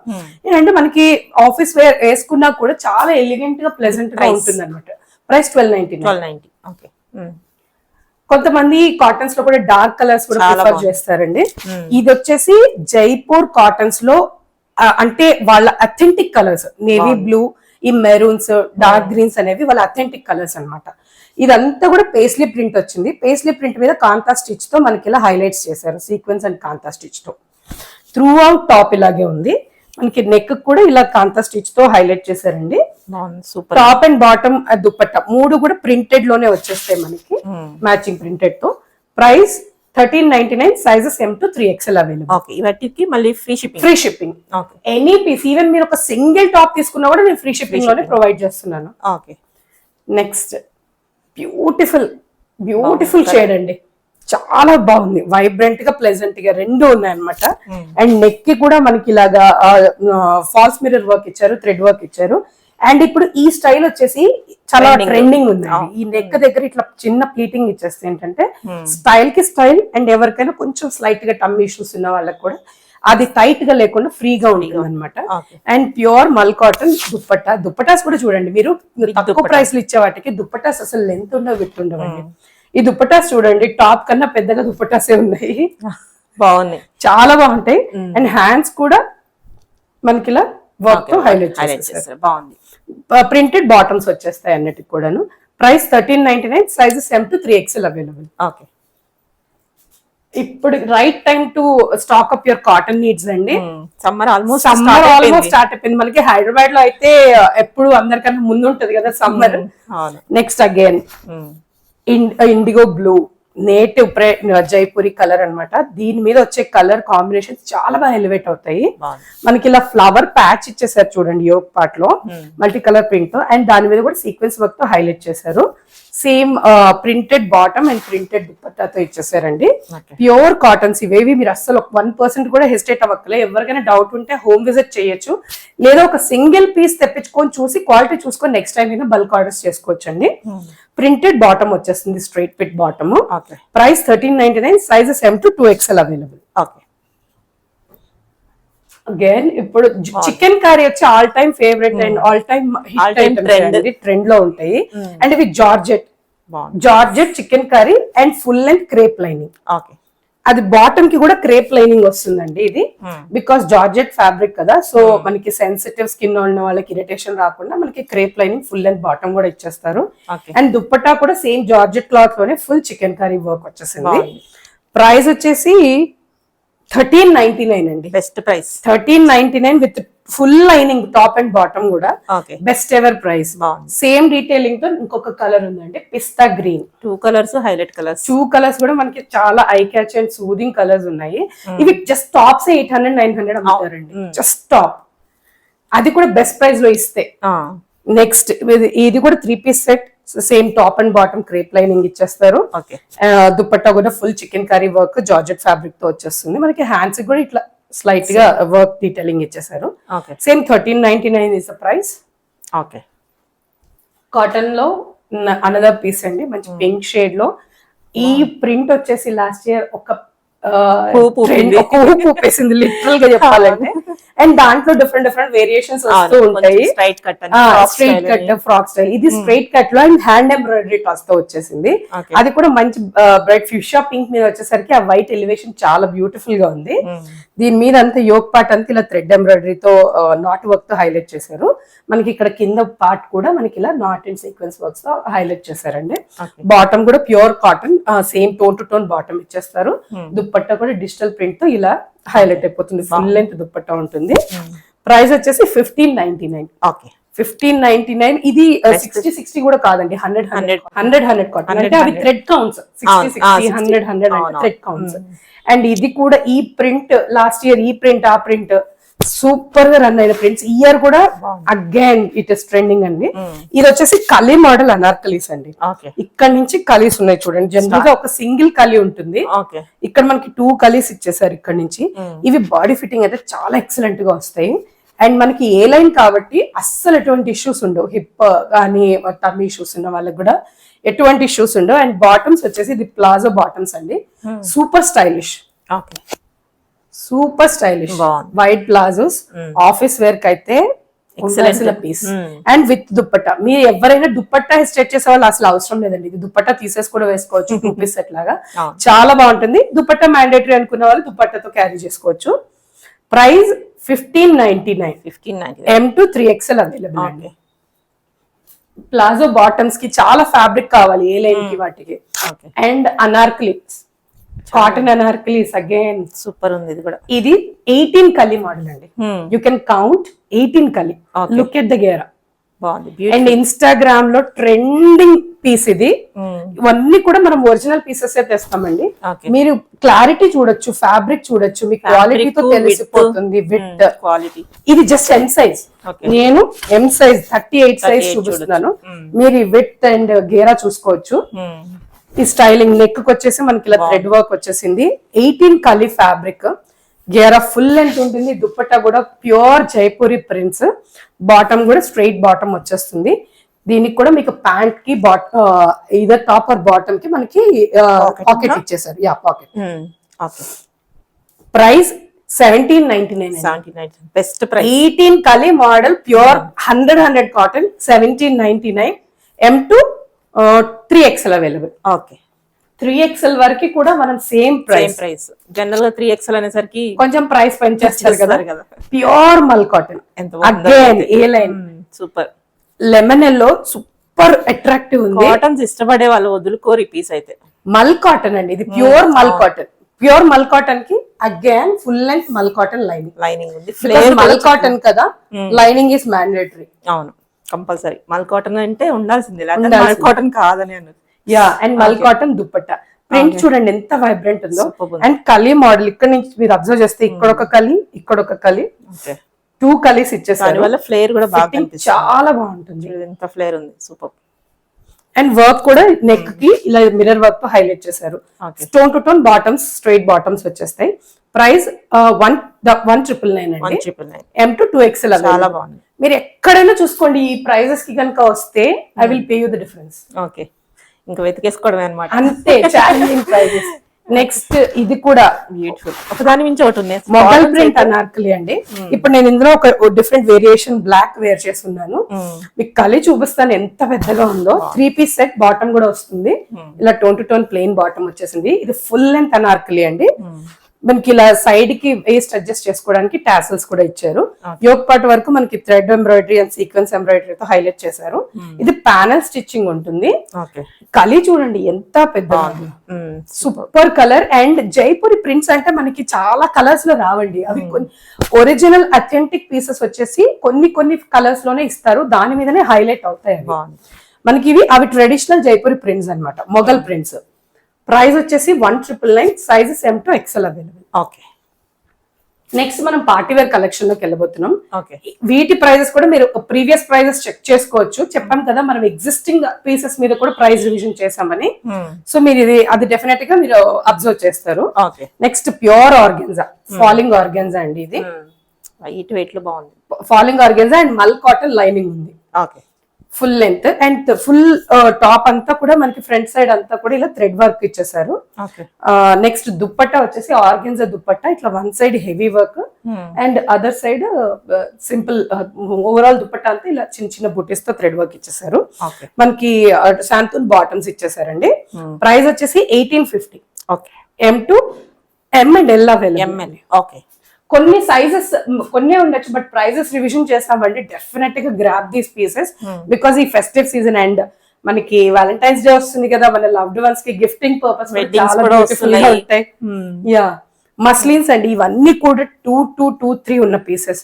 ఏంటంటే మనకి ఆఫీస్ వేర్ వేసుకున్నా కూడా చాలా ఎలిగెంట్ గా ప్లెజెంట్ గా ఉంటుంది అనమాట. ప్రైస్ 1290. ఓకే. కొంతమంది కాటన్స్ లో కూడా డార్క్ కలర్స్ కూడా ప్రిఫర్ చేస్తారండి. ఇది వచ్చేసి జైపూర్ కాటన్స్ లో అంటే వాళ్ళ అథెంటిక్ కలర్స్, నేవీ బ్లూ, ఈ మెరూన్స్, డార్క్ గ్రీన్స్ అనేవి వాళ్ళ అథెంటిక్ కలర్స్ అన్నమాట. ఇదంతా కూడా పేస్లీ ప్రింట్ వచ్చింది. పేస్లీ ప్రింట్ మీద కాంతా స్టిచ్ తో మనకి ఇలా హైలైట్స్ చేశారు, సీక్వెన్స్ అండ్ కాంతా స్టిచ్ తో. త్రూ అవుట్ టాప్ ఇలాగే ఉంది. మనకి నెక్ కూడా ఇలా కాంతా స్టిచ్ తో హైలైట్ చేశారండి. టాప్ అండ్ బాటమ్ దుపట్టా మూడు కూడా ప్రింటెడ్ లోనే వచ్చేస్తాయి మనకి, మ్యాచింగ్ ప్రింటెడ్ తో. Price 1399. Sizes M to 3XL available. Okay, ఇవన్నీ మళ్ళీ free shipping. Free shipping. Any piece, even మీరు ఒక సింగిల్ టాప్ తీసుకున్నా కూడా నేను ఫ్రీ షిప్పింగ్ లోనే ప్రొవైడ్ చేస్తున్నాను. ఓకే. నెక్స్ట్ బ్యూటిఫుల్ షేడ్ అండి, చాలా బాగుంది. వైబ్రెంట్ గా ప్లెజెంట్ గా రెండు ఉన్నాయన్నమాట. అండ్ నెక్ కి కూడా మనకి ఇలాగా ఫాల్స్ మిర్రర్ వర్క్ ఇచ్చారు, థ్రెడ్ వర్క్ ఇచ్చారు. అండ్ ఇప్పుడు ఈ స్టైల్ వచ్చేసి చాలా ట్రెండింగ్ ఉందండి. ఈ నెక్ దగ్గర ఇట్లా చిన్న ప్లీటింగ్ ఇచ్చేస్తే ఏంటంటే స్టైల్ కి స్టైల్, అండ్ ఎవరికైనా కొంచెం స్లైట్ గా టమ్ ఇష్యూస్ ఉన్న వాళ్ళకి కూడా అది టైట్ గా లేకుండా ఫ్రీగా ఉంటుంది అనమాట. అండ్ ప్యూర్ మల్ కాటన్ దుప్పటాస్ కూడా చూడండి మీరు తక్కువ ప్రైస్ లో ఇచ్చే వాటికి దుప్పటాస్ అసలు లెంత్ ఉండవు, విత్ ఉండవండి. ఈ దుప్పటాస్ చూడండి, టాప్ కన్నా పెద్దగా దుప్పటాసే ఉన్నాయి, బాగున్నాయి, చాలా బాగుంటాయి. అండ్ హ్యాండ్స్ కూడా మనకి ఇలా వర్క్ తో హైలైట్ చేస్తారు. బాగుంది. ప్రింటెడ్ బాటమ్స్ వచ్చేస్తాయి అన్నిటికి కూడాను. Price 1399. Sizes M to 3XL available. Okay. ఇప్పుడు right time to stock up your cotton needs అండి. సమ్మర్ ఆల్మోస్ట్ స్టార్ట్ అయిపోయింది. మనకి హైదరాబాద్ లో అయితే ఎప్పుడు అందరికన్నా ముందు ఉంటది కదా summer. Next again IndiGo blue, native Jaipuri colour అన్నమాట. దీని మీద వచ్చే కలర్ కాంబినేషన్స్ చాలా బాగా ఎలివేట్ అవుతాయి. మనకి ఇలా ఫ్లవర్ ప్యాచ్ ఇచ్చేసారు చూడండి యోగ్ పార్ట్ లో, మల్టీ కలర్ ప్రింట్ తో. అండ్ దాని మీద కూడా సీక్వెన్స్ వర్క్ తో హైలైట్ చేశారు. Same printed bottom and printed దుపట్టాతో ఇచ్చేసారండి. ప్యూర్ కాటన్స్ ఇవేవి మీరు అస్సలు 1% కూడా హెసిటేట్ అవ్వక్కలే. ఎవరికైనా డౌట్ ఉంటే హోమ్ విజిట్ చేయొచ్చు, లేదా ఒక సింగిల్ పీస్ తెప్పించుకొని చూసి క్వాలిటీ చూసుకొని నెక్స్ట్ టైం అయినా బల్క్ ఆర్డర్స్ చేసుకోవచ్చండి. ప్రింటెడ్ బాటమ్ వచ్చేస్తుంది, straight fit bottom. Price 1399. Sizes M to 2XL available. Okay. Again ఇప్పుడు చికెన్ కర్రీ వచ్చి all time favourite and all time trend లో ఉంటాయి. అండ్ ఇవి georgette chicken curry and full length crepe lining. అది బాటమ్ కి కూడా క్రేప్ లైనింగ్ వస్తుందండి. ఇది బికాస్ జార్జెట్ ఫ్యాబ్రిక్ కదా, సో మనకి సెన్సిటివ్ స్కిన్ ఉన్న వాళ్ళకి ఇరిటేషన్ రాకుండా మనకి crepe lining full length bottom కూడా ఇచ్చేస్తారు. అండ్ దుప్పట్టా కూడా సేమ్ జార్జెట్ క్లాత్ లోనే ఫుల్ చికెన్ కర్రీ వర్క్ వచ్చేసింది. ప్రైస్ వచ్చేసి 1399 అండి. Best price 1399 with full lining top and bottom కూడా. Best ever price. Same detailing తో ఇంకొక కలర్ ఉందండి, pista green. 2 colours highlight colours. 2 colours కూడా మనకి చాలా eye catch and soothing colours ఉన్నాయి. ఇవి జస్ట్ టాప్స్ 800-900 అమ్ముతారండి, జస్ట్ టాప్. అది కూడా బెస్ట్ ప్రైస్ లో ఇస్తే. నెక్స్ట్ ఇది కూడా 3 piece set, same top and bottom crepe lining ఇచ్చేస్తారు. దుపట్టా కూడా full chikankari work georgette fabric తో వచ్చేస్తుంది. మనకి హ్యాండ్స్ కూడా ఇట్లా స్లైట్ గా వర్క్ డీటెయిలింగ్ ఇచ్చేసారు. Same 1399 is the price. Okay. Cotton లో అనదర్ పీస్ అండి, మంచి పింక్ షేడ్ లో. ఈ ప్రింట్ వచ్చేసి లాస్ట్ ఇయర్ ఒక ఊపేసింది లిటరల్ గా చెప్పాలంటే. అండ్ దాంట్లో డిఫరెంట్ వేరియేషన్స్ వస్తూ ఉంటాయి. Straight cut, straight cut, frock style. ఇది స్ట్రైట్ కట్ లో అండ్ హ్యాండ్ ఎంబ్రాయిడరీ టాస్ తో వచ్చేసింది. అది కూడా మంచి బ్రైట్ ఫ్యూషియా పింక్ మీద వచ్చేసరికి ఆ వైట్ ఎలివేషన్ చాలా బ్యూటిఫుల్ గా ఉంది. దీని మీద అంతా యోక్ పార్ట్ అంతా ఇలా థ్రెడ్ ఎంబ్రాయిడరీతో నాట్ వర్క్ తో హైలైట్ చేశారు. మనకి ఇక్కడ కింద పార్ట్ కూడా మనకి ఇలా నాట్ అండ్ సీక్వెన్స్ వర్క్స్ తో హైలైట్ చేశారండి. బాటమ్ కూడా pure cotton, same tone to tone bottom ఇచ్చేస్తారు. దుప్పట్టా కూడా డిజిటల్ ప్రింట్ తో ఇలా హైలైట్ అయిపోతుంది. ఫుల్ లెంత్ దుప్పట్టా ఉంటుంది. ప్రైస్ వచ్చేసి 1599. ఓకే, 1599. ఇది 60 కూడా కాదండి, 100 కాటన్ అంటే అవి థ్రెడ్ కౌంట్స్. 60 100 అంటే థ్రెడ్ కౌంట్స్. అండ్ ఇది కూడా ఈ ప్రింట్ లాస్ట్ ఇయర్ ఈ ప్రింట్ ఆ ప్రింట్ సూపర్ గా రన్ అయిన ప్రింట్స్. ఇయర్ కూడా అగైన్ ఇట్ ఇస్ ట్రెండింగ్ అండి. ఇది వచ్చేసి కలీ మోడల్ అనార్కలీస్ అండి. ఇక్కడ నుంచి కలీస్ ఉన్నాయి చూడండి. జనరల్ గా ఒక సింగిల్ కలీ ఉంటుంది, ఇక్కడ మనకి 2 కలీస్ ఇచ్చేసారు ఇక్కడ నుంచి. ఇవి బాడీ ఫిట్టింగ్ అయితే చాలా ఎక్సలెంట్ గా వస్తాయి. అండ్ మనకి ఏ లైన్ కాబట్టి అస్సలు ఎటువంటి ఇష్యూస్ ఉండవు. హిప్ కానీ టమ్మీ ఇష్యూస్ ఉన్న వాళ్ళకి కూడా ఎటువంటి ఇష్యూస్ ఉండవు. అండ్ బాటమ్స్ వచ్చేసి ఇది ప్లాజో బాటమ్స్ అండి. Super stylish, super stylish white palazzos. Office wear కి అయితే పీస్. And with dupatta. మీరు ఎవరైనా దుప్పట్టా స్ట్రెచ్ చేసే వాళ్ళు అసలు అవసరం లేదండి. ఇది దుప్పట్టా తీసేసి కూడా వేసుకోవచ్చు. 2 పీస్ సెట్ లాగా చాలా బాగుంటుంది. దుప్పట్టా మ్యాండేటరీ అనుకున్న వాళ్ళు దుప్పట్టాతో క్యారీ చేసుకోవచ్చు. Price 1599. M to 3XL available అండి. ప్లాజో బాటమ్స్ కి చాలా ఫ్యాబ్రిక్ కావాలి ఏ లైన్ కి వాటికి. And Anarkalis, cotton Anarkalis again super ఉంది. ఇది కూడా ఇది 18 కలీ మోడల్ అండి. You can count 18 kali. Look at the ghera. And Instagram లో ట్రెండింగ్ పీస్ ఇది. ఇవన్నీ కూడా మనం ఒరిజినల్ పీసెస్ తెస్తామండి. మీరు క్లారిటీ చూడొచ్చు, ఫ్యాబ్రిక్ చూడొచ్చు, మీ క్వాలిటీతో తెలిసిపోతుంది. విత్ క్వాలిటీ ఇది జస్ట్ ఎం సైజ్. నేను ఎం సైజ్ 38 సైజ్ చూపిస్తున్నాను. మీరు విత్ అండ్ గేరా చూసుకోవచ్చు. ఈ స్టైలింగ్ నెక్ వచ్చేసి మనకి ఇలా థ్రెడ్ వర్క్ వచ్చేసింది. 18 కలీ ఫ్యాబ్రిక్. గేరా ఫుల్ లెంత్ ఉంటుంది. దుప్పట్టా కూడా ప్యూర్ జైపూరి ప్రింట్స్. బాటమ్ కూడా స్ట్రైట్ బాటమ్ వచ్చేస్తుంది. దీనికి కూడా మీకు ప్యాంట్ కి ఇదర్ టాప్ ఆర్ బాటమ్ కి మనకి పాకెట్ ఇచ్చేసారు. Yeah pocket. Price 1799. Best price. 18 కలీ model pure 100 cotton 1799. M to 3XL available. Okay, 3XL వరకు కూడా మనం సేమ్ ప్రైస్. జనరల్ గా 3XL అనేసరికి కొంచెం ప్రైస్ పెంచేస్తారు కదా. ప్యూర్ మల్ cotton again A line. Super. Lemon yellow super attractive ఉంది. కాటన్స్ ఇష్టపడే వాళ్ళు వదులుకోరు ఈ పీస్ అయితే. మల్ కాటన్ అండి ఇది. ప్యూర్ మల్ కాటన్. ప్యూర్ మల్ కాటన్ కి అగైన్ ఫుల్ లెంత్ మల్ కాటన్ లైనింగ్ ఉంది. మల్ కాటన్ కదా, లైనింగ్ ఇస్ మ్యాండేటరీ. అవును, కంపల్సరీ. మల్ కాటన్ అంటే ఉండాల్సింది, మల్ కాటన్ కాదని అన్నది. యా, అండ్ మల్ కాటన్ దుప్పట్టా. ప్రింట్ చూడండి ఎంత వైబ్రెంట్ ఉందో. అండ్ కలీ మోడల్ ఇక్కడ నుంచి మీరు అబ్జర్వ్ చేస్తే ఇక్కడ ఒక కలీ, ఇక్కడ ఒక కలీ, 2 కలీస్ ఇచ్చేసారు. వల్ల ఫ్లేర్ కూడా బాగా కనిపిస్తుంది. చాలా బాగుంటుంది. ఎంత ఫ్లేర్ ఉంది, సూపర్. అండ్ వర్క్ కూడా నెక్ కి ఇలా మిర్రర్ వర్క్ తో హైలైట్ చేశారు. Stone to tone bottoms, straight bottoms వచ్చేస్తాయి. ప్రైస్ 1999 అండి. M to 2XL. చాలా బాగుంది. మీరు ఎక్కడైనా చూసుకోండి. ఈ ప్రైజెస్ కి కనుక వస్తే I will pay you the difference. Okay, ఇంకా వెతికేసుకోవడమే అన్నమాట. అంతే, ఛాలెంజింగ్ ప్రైజెస్. నెక్స్ట్ ఇది కూడా బ్యూటిఫుల్. ఒకదాని మించి ఒకటి ఉంది. మొగల్ ప్రింట్ అనార్కలి అండి. ఇప్పుడు నేను ఇందులో ఒక డిఫరెంట్ వేరియేషన్ బ్లాక్ వేర్ చేస్తున్నాను. మీకు కలి చూపిస్తాను ఎంత పెద్దగా ఉందో. 3 పీస్ సెట్ బాటమ్ కూడా వస్తుంది. ఇలా tone to tone plain bottom వచ్చేసింది. ఇది ఫుల్ లెంత్ అనార్కలి అండి. మనకి ఇలా సైడ్ కి వేస్ట్ అడ్జస్ట్ చేసుకోవడానికి టాసల్స్ కూడా ఇచ్చారు. యోక్ పార్ట్ వరకు మనకి థ్రెడ్ ఎంబ్రాయిడరీ అండ్ సీక్వెన్స్ ఎంబ్రాయిడరీతో హైలైట్ చేశారు. ఇది ప్యానల్ స్టిచ్చింగ్ ఉంటుంది. కలి చూడండి ఎంత పెద్ద, super colour. And Jaipuri prints అంటే మనకి చాలా కలర్స్ లో రావండి. అవి ఒరిజినల్ అథెంటిక్ పీసెస్ వచ్చేసి కొన్ని కలర్స్ లోనే ఇస్తారు. దాని మీదనే హైలైట్ అవుతాయి మనకి ఇవి. అవి ట్రెడిషనల్ జైపూరి ప్రింట్స్ అన్నమాట, మొఘల్ ప్రింట్స్. ప్రైస్ వచ్చేసి 1999. Sizes M to XL available. Okay, next మనం పార్టీ వేర్ కలెక్షన్ లోకి వెళ్ళబోతున్నాం. ఓకే, వీటి ప్రైజెస్ కూడా మీరు ప్రీవియస్ ప్రైజెస్ చెక్ చేసుకోవచ్చు. చెప్పాం కదా మనం ఎగ్జిస్టింగ్ పీసెస్ మీద కూడా ప్రైస్ రివిజన్ చేసామని. సో మీరు అది డెఫినెట్ గా మీరు అబ్జర్వ్ చేస్తారు. Next pure organza, falling organza అండి. ఇది వైట్ వెయిట్ లో బాగుంది. ఫాలింగ్ ఆర్గెన్జా అండ్ మల్ కాటన్ లైనింగ్ ఉంది. Okay, full length and full top అంతా కూడా మనకి ఫ్రంట్ సైడ్ అంతా కూడా ఇలా థ్రెడ్ వర్క్ ఇచ్చేసారు. ఓకే. నెక్స్ట్ దుప్పట్టా వచ్చేసి ఆర్గెన్జా దుప్పట్టా, ఇట్లా one side heavy work and other side simple overall dupatta అంతా ఇలా చిన్న చిన్న బుటీస్ తో థ్రెడ్ వర్క్ ఇచ్చేసారు. మనకి శాంతూన్ బాటమ్స్ ఇచ్చేసారండి. ప్రైస్ వచ్చేసి 1850. Okay. M to M and L available. Okay. కొన్ని సైజెస్ కొన్ని ఉండొచ్చు, బట్ ప్రైజెస్ రివిజన్ చేస్తామండి. డెఫినెట్ గా గ్రాబ్ దీస్ పీసెస్ బికాస్ ఈ ఫెస్టివ్ సీజన్ అండ్ మనకి వ్యాలంటైన్స్ డే వస్తుంది కదా, మన లవ్డ్ వన్స్ కి గిఫ్టింగ్ పర్పస్ చాలా బ్యూటిఫుల్ గా ఉంటాయి. యా, మస్లిన్స్ అండి ఇవన్నీ కూడా 2223 ఉన్న పీసెస్.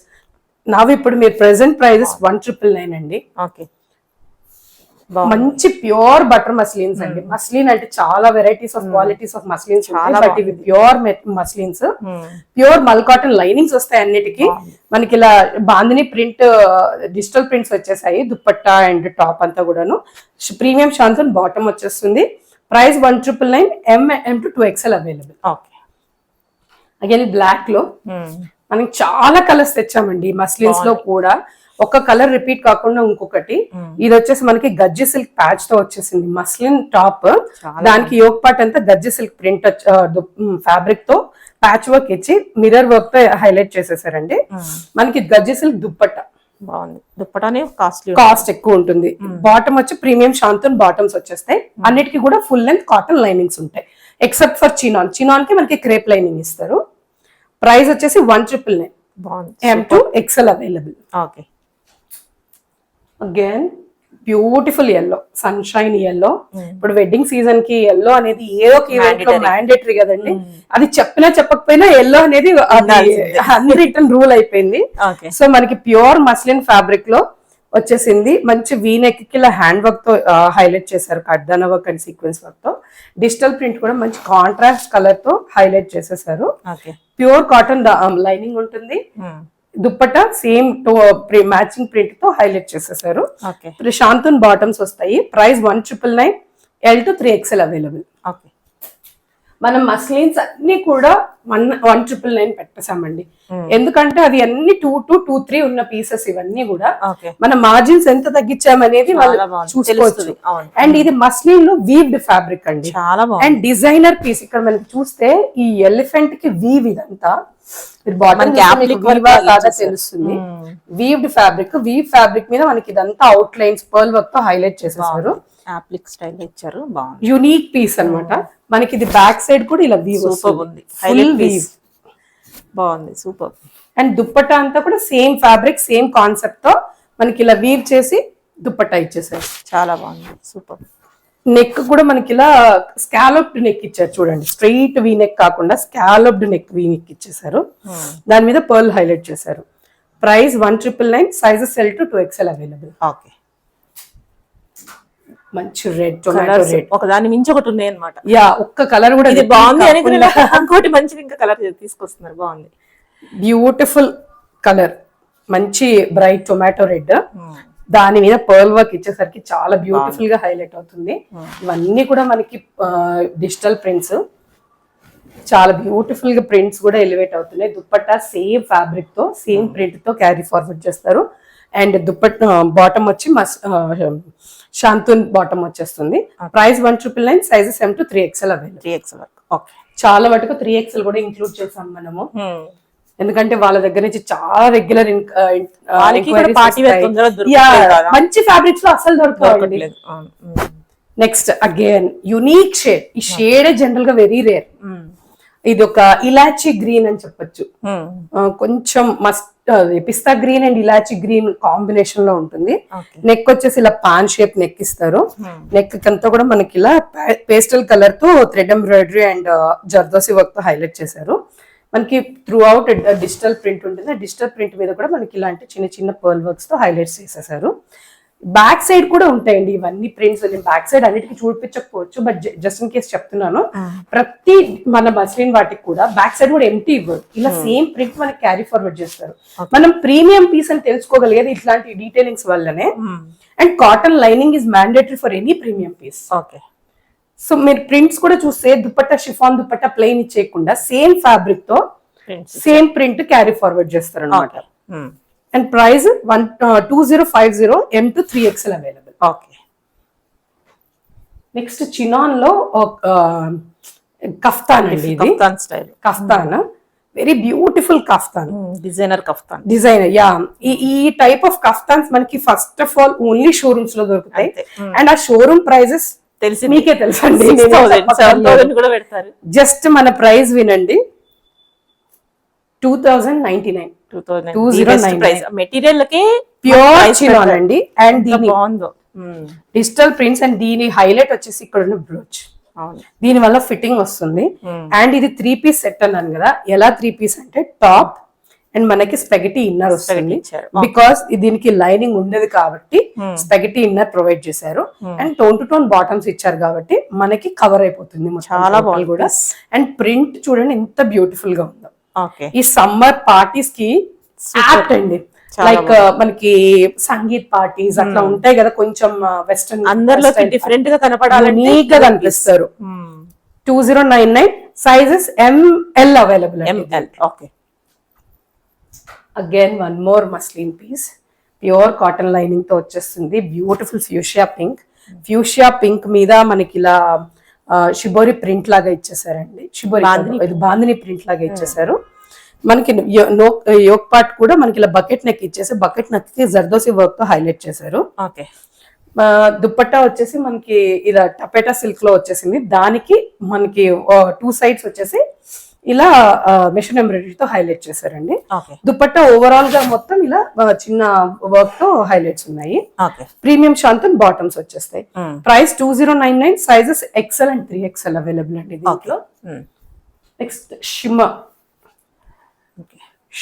నావి ఇప్పుడు మీరు ప్రెసెంట్ ప్రైజెస్ 1999 అండి. ఓకే. మంచి ప్యూర్ బటర్ మస్లిన్స్ అండి. మస్లిన్ అంటే చాలా varieties of qualities of muslins ఉంటాయి, బట్ ఇవి ప్యూర్ మస్లిన్స్, ప్యూర్ మల్ కాటన్ లైనింగ్స్ వస్తాయి అన్నిటికీ. మనకి ఇలా బాందిని ప్రింట్ డిజిటల్ ప్రింట్స్ వచ్చేసాయి దుప్పట్టా అండ్ టాప్ అంతా కూడాను. ప్రీమియం షాన్సన్ బాటమ్ వచ్చేస్తుంది. Price 1999. M to 2XL available. Okay. Again black లో మనకి చాలా కలర్స్ తెచ్చామండి. మస్లిన్స్ లో కూడా ఒక కలర్ రిపీట్ కాకుండా ఇంకొకటి, ఇది వచ్చేసి మనకి గజ్జి సిల్క్ ప్యాచ్ తో వచ్చేసింది. మస్లిన్ టాప్, దానికి యోగ్ పార్ట్ అంతా గజ్జి సిల్క్ ప్రింట్ ఫ్యాబ్రిక్ తో ప్యాచ్ వర్క్ ఇచ్చి మిర్రర్ వర్క్ తో హైలైట్ చేసేసారండి. మనకి గజ్జి సిల్క్ దుప్పట్టా బాగుంది. దుప్పటానే కాస్ట్ ఎక్కువ ఉంటుంది. బాటమ్ వచ్చి ప్రీమియం శాంతూన్ బాటమ్స్ వచ్చేస్తాయి. అన్నిటికీ కూడా ఫుల్ లెంత్ కాటన్ లైనింగ్స్ ఉంటాయి ఎక్సెప్ట్ ఫర్ చినాన్. చినాన్ కి మనకి క్రేప్ లైనింగ్ ఇస్తారు. ప్రైస్ వచ్చేసి 1999. M to XL available. Okay. Again beautiful yellow, sunshine yellow. ఇప్పుడు వెడ్డింగ్ సీజన్ కి ఎల్లో అనేది ఏదో ఒక ఈవెంట్ లో మ్యాండేటరీ కదండి. అది చెప్పినా చెప్పకపోయినా ఎల్లో అనేది అన్రిటన్ రూల్ అయిపోయింది. సో మనకి ప్యూర్ మస్లిన్ ఫ్యాబ్రిక్ లో వచ్చేసింది. మంచి వీనెక్ కి ఇలా హ్యాండ్ వర్క్ తో హైలైట్ చేశారు, కడ్దానా వర్క్ అండ్ సీక్వెన్స్ వర్క్ తో. డిజిటల్ ప్రింట్ కూడా మంచి కాంట్రాస్ట్ కలర్ తో హైలైట్ చేసేసారు. ప్యూర్ కాటన్ లైనింగ్ ఉంటుంది. దుప్పట్టా సేమ్ మ్యాచింగ్ ప్రింట్ తో హైలైట్ చేసేసారు. శాంతూన్ బాటమ్స్ వస్తాయి. Price 1999. L to 3XL available. మనం మస్లిన్స్ అన్ని కూడా 1999 పెట్టేసామండి. ఎందుకంటే అది అన్ని 2 to 23 ఉన్న పీసెస్ ఇవన్నీ కూడా. మన మార్జిన్స్ ఎంత తగ్గించామనేది చూసుకోవచ్చు. అండ్ ఇది మస్లిన్ లో వీవ్డ్ ఫ్యాబ్రిక్ అండి, అండ్ డిజైనర్ పీస్. ఇక్కడ మనకి చూస్తే ఈ ఎలిఫెంట్ కి వీవ్ ఇదంతా తెలుస్తుంది. వీవ్డ్ ఫ్యాబ్రిక్, వీవ్ ఫ్యాబ్రిక్ మీద మనకి ఇదంతా అవుట్ లైన్స్ పర్ల్ వర్క్ తో హైలైట్ చేసేసారు. అప్లిక్ స్టైల్ ఇచ్చారు. బాగుంది, యూనిక్ పీస్ అన్నమాట. మనకి ఇది బ్యాక్ సైడ్ కూడా ఇలా వీవ్ ఉంది, ఫుల్ వీవ్ బాగుంది, సూపర్. అండ్ దుప్పట్టా అంతా కూడా సేమ్ ఫ్యాబ్రిక్ సేమ్ కాన్సెప్ట్ తో మనకి ఇలా వీవ్ చేసి దుప్పట్టా ఇచ్చేసారు. చాలా బాగుంది, సూపర్. నెక్ కూడా మనకి ఇలా స్కాలప్డ్ నెక్ ఇచ్చారు చూడండి, స్ట్రైట్ వీ నెక్ కాకుండా స్కాలప్డ్ నెక్ వీ నెక్ ఇచ్చేసారు. దాని మీద పర్ల్ హైలైట్ చేశారు. Price 1999. Sizes L to 2XL available. Okay. మంచి రెడ్, టొమాటో రెడ్, ఒక దాని మించి ఒకటి ఉన్నాయి అన్నమాట. యా, ఒక్క కలర్ కూడా ఇది బాగుంది అని ఇంకోటి మంచిది ఇంకా కలర్ తీసుకొస్తున్నారు. బాగుంది, బ్యూటిఫుల్ కలర్, మంచి బ్రైట్ టొమాటో రెడ్. దాని మీద పర్ల్ వర్క్ ఇచ్చేసరికి చాలా బ్యూటిఫుల్ గా హైలైట్ అవుతుంది. ఇవన్నీ కూడా మనకి డిజిటల్ ప్రింట్స్, చాలా బ్యూటిఫుల్ గా ప్రింట్స్ కూడా ఎలివేట్ అవుతున్నాయి. దుప్పట్టా సేమ్ ఫ్యాబ్రిక్ తో సేమ్ ప్రింట్ తో క్యారీ ఫార్వర్డ్ చేస్తారు. అండ్ దుప్పట్టా బాటమ్ వచ్చి శాంతూన్ బాటమ్ వచ్చేస్తుంది. Price 1999. Sizes M to 3XL available. 3XL. Okay. చాలా మటుకు 3XL కూడా ఇంక్లూడ్ చేసాం మనము, ఎందుకంటే వాళ్ళ దగ్గర నుంచి చాలా రెగ్యులర్ మంచి ఫ్యాబ్రిక్స్ లో అసలు దొరకలేదు. Next again unique shade. ఈ షేడ్ జనరల్ గా వెరీ రేర్. ఇది ఒక ఇలాచీ గ్రీన్ అని చెప్పొచ్చు. కొంచెం పిస్తా గ్రీన్ అండ్ ఇలాచీ గ్రీన్ కాంబినేషన్ లో ఉంటుంది. నెక్ వచ్చేసి ఇలా పాన్ షేప్ నెక్ ఇస్తారు. నెక్ అంతా కూడా మనకి ఇలా పేస్టల్ కలర్ తో thread embroidery and zardozi work తో హైలైట్ చేశారు. మనకి త్రూ అవుట్ డిజిటల్ ప్రింట్ ఉంటుంది. డిజిటల్ ప్రింట్ మీద కూడా మనకి ఇలాంటి చిన్న చిన్న పర్ల్ వర్క్స్ తో హైలైట్స్ చేసేసారు. బ్యాక్ సైడ్ కూడా ఉంటాయండి ఇవన్నీ ప్రింట్స్. బ్యాక్ సైడ్ అన్నిటికీ చూపించకపోవచ్చు, బట్ జస్ట్ ఇన్ కేస్ చెప్తున్నాను. ప్రతి మన మస్లిన్ వాటికి కూడా బ్యాక్ సైడ్ కూడా ఎంటీ ఇవ్వరు, ఇలా సేమ్ ప్రింట్ మనకి క్యారీ ఫార్వర్డ్ చేస్తారు. మనం ప్రీమియం పీస్ అని తెలుసుకోగలిగేది ఇట్లాంటి డీటెయిలింగ్స్ వల్లనే. And cotton lining is mandatory for any premium piece. Okay. So మీరు ప్రింట్స్ కూడా చూస్తే దుప్పట్టా షిఫాన్ దుప్పట్టా ప్లెయిన్ ఇచ్చేయకుండా సేమ్ ఫ్యాబ్రిక్ తో సేమ్ ప్రింట్ క్యారీ ఫార్వర్డ్ చేస్తారు అనమాట. And price 2050 M to 3XL available. Okay. Next chinon లో కఫ్తాన్ అండి, ఇది kaftan style. Kaftan very beautiful kaftan, designer kaftan. Designer. Yeah, ఈ టైప్ ఆఫ్ కఫ్తాన్స్ మనకి first of all only showrooms లో దొరుకుతాయి. అండ్ ఆ షోరూమ్ ప్రైజెస్ తెలిసి మీకే తెలుసండి, 7,000 కూడా పెడతారు. జస్ట్ మన ప్రైస్ వినండి, 2099. 2009 ప్రైస్. మెటీరియల్ కి ప్యూర్ చినాన్ అండి. అండ్ దీని బాగుందో డిజిటల్ ప్రింట్స్, అండ్ దీని హైలైట్ వచ్చేసి ఇక్కడ ఉన్న బ్రోచ్. అవును. దీని వల్ల ఫిట్టింగ్ వస్తుంది. అండ్ ఇది 3 పీస్ సెట్ అన్నాను కదా, ఎలా 3 పీస్ అంటే టాప్ అండ్ మనకి స్పెగటీ ఇన్నర్ వస్తుంది. బికాస్ దీనికి లైనింగ్ ఉండదు కాబట్టి స్పెగటీ ఇన్నర్ ప్రొవైడ్ చేశారు. And tone to tone bottoms ఇచ్చారు కాబట్టి మనకి కవర్ అయిపోతుంది చాలా బాగుంది కూడా. అండ్ ప్రింట్ చూడండి ఎంత బ్యూటిఫుల్ గా ఉందో. ఈ సమ్మర్ పార్టీస్ కి యాప్ట్ అండి. లైక్ మనకి సంగీత్ పార్టీస్ అట్లా ఉంటాయి కదా, కొంచెం వెస్టర్న్, అందరిలో డిఫరెంట్ గా కనపడాలని యూనిక్ గా కనిపిస్తారు. 2099 sizes ML available. ML. Okay. Again one more muslin piece, pure cotton lining తో వచ్చేస్తుంది. Beautiful fuchsia pink. Fuchsia pink మీద మనకి ఇలా షిబోరి ప్రింట్ లాగా ఇచ్చేసారండి. షిబోరి ఇది బాందిని ప్రింట్ లాగా ఇచ్చేసారు. మనకి యోక్ పార్ట్ కూడా మనకి ఇలా బకెట్ నెక్ ఇచ్చేసి, బకెట్ నెక్ కి జర్దోసి వర్క్ తో హైలైట్ చేశారు. ఓకే. దుప్పట్టా వచ్చేసి మనకి ఇలా టపేటా సిల్క్ లో వచ్చేసింది. దానికి మనకి 2 సైడ్స్ వచ్చేసి ఇలా మెషిన్ ఎంబ్రాయిడరీతో హైలైట్ చేశారండి. దుపట్టా ఓవరాల్ గా మొత్తం ఇలా చిన్న వర్క్ తో హైలైట్స్ ఉన్నాయి. ప్రీమియం శాంతన్ బాటమ్స్ వచ్చేస్తాయి. Price 2099, sizes XL and 3XL available అండి దీంట్లో. Next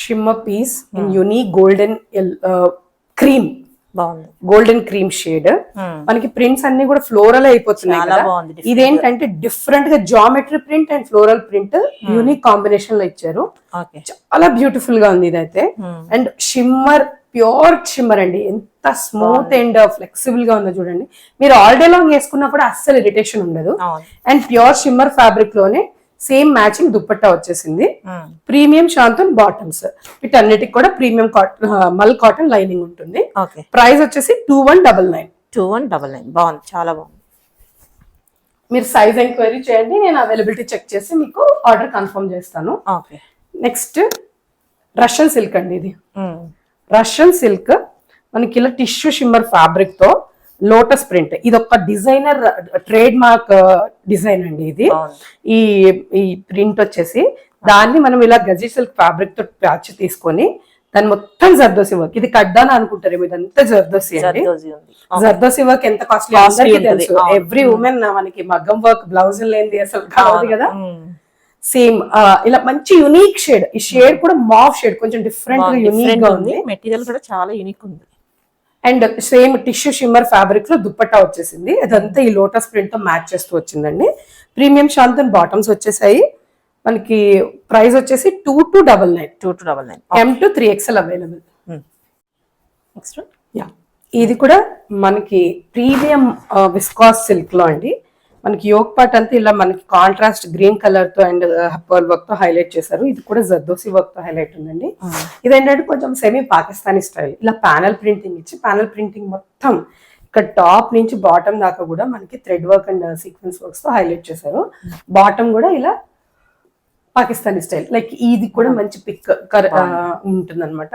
shimmer piece in unique golden cream, బాగుంది. Golden cream shade. మనకి ప్రింట్స్ అన్ని కూడా ఫ్లోరల్ అయిపోతున్నాయి కదా. ఇదేంటంటే డిఫరెంట్ గా geometry print and floral print unique combination లో ఇచ్చారు. చాలా బ్యూటిఫుల్ గా ఉంది ఇదైతే. అండ్ షిమ్మర్, ప్యూర్ షిమ్మర్ అండి. ఎంత స్మూత్ అండ్ ఫ్లెక్సిబుల్ గా ఉందో చూడండి. మీరు ఆల్ డే లాంగ్ వేసుకున్నా కూడా అస్సలు ఇరిటేషన్ ఉండదు. అండ్ ప్యూర్ షిమ్మర్ ఫ్యాబ్రిక్ లోనే సేమ్ మ్యాచింగ్ దుప్పట్టా వచ్చేసింది. ప్రీమియం శాంతన్ బాటమ్స్, వీటన్నిటికి కూడా ప్రీమియం మల్ కాటన్ లైనింగ్ ఉంటుంది. ప్రైస్ వచ్చేసి 2199. 2199 బాగుంది, చాలా బాగుంది. మీరు సైజ్ ఎంక్వైరీ చేయండి, నేను అవైలబిలిటీ చెక్ చేసి మీకు ఆర్డర్ కన్ఫర్మ్ చేస్తాను. నెక్స్ట్ రష్యన్ సిల్క్ అండి. ఇది రష్యన్ సిల్క్ మనకి ఇలా టిష్యూ షిమ్మర్ ఫ్యాబ్రిక్ తో లోటస్ ప్రింట్. ఇది ఒక డిజైనర్ ట్రేడ్ మార్క్ డిజైన్ అండి. ఇది ఈ ప్రింట్ వచ్చేసి దాన్ని మనం ఇలా గజీ సిల్క్ ఫ్యాబ్రిక్ తో ప్యాచ్ తీసుకొని దాన్ని మొత్తం జర్దోసి వర్క్. ఇది కడ్డాన అనుకుంటారు, ఇదంతా జర్దోసి అండి. జర్దోసి వర్క్ ఎంత కాస్ట్లీ అందరికీ తెలుసు. ఎవ్రీ ఉమెన్ మనకి మగ్గం వర్క్ బ్లౌజ్ లేనిది అసలు కావాలి కదా. సేమ్ ఇలా మంచి యునిక్ షేడ్. ఈ షేడ్ కూడా మావ్ షేడ్, కొంచెం డిఫరెంట్ గా యునిక్ గా ఉంది. మెటీరియల్ కూడా చాలా యూనిక్ ఉంది. And same tissue shimmer fabric లో దుప్పట్టా వచ్చేసింది. అదంతా ఈ లోటస్ ప్రింట్ తో మ్యాచ్ చేస్తూ వచ్చిందండి. ప్రీమియం శాంతన్ బాటమ్స్ వచ్చేసాయి. మనకి ప్రైస్ వచ్చేసి 2299. M to 3XL available. Next ఇది కూడా మనకి ప్రీమియం విస్కాస్ సిల్క్ లో అండి. మనకి యోక్ పార్ట్ అంతా ఇలా మనకి కాంట్రాస్ట్ గ్రీన్ కలర్ తో అండ్ పర్ల్ వర్క్ తో హైలైట్ చేశారు. ఇది కూడా జర్దోసి వర్క్ తో హైలైట్ ఉందండి. ఇదేంటంటే కొంచెం సెమీ పాకిస్తానీ స్టైల్. ఇలా ప్యానల్ ప్రింటింగ్ ఇచ్చి, ప్యానల్ ప్రింటింగ్ మొత్తం ఇక్కడ టాప్ నుంచి బాటమ్ దాకా కూడా మనకి thread work and sequence works తో హైలైట్ చేశారు. బాటమ్ కూడా ఇలా పాకిస్తానీ స్టైల్. లైక్ ఇది కూడా మంచి పిక్ ఉంటుంది అనమాట.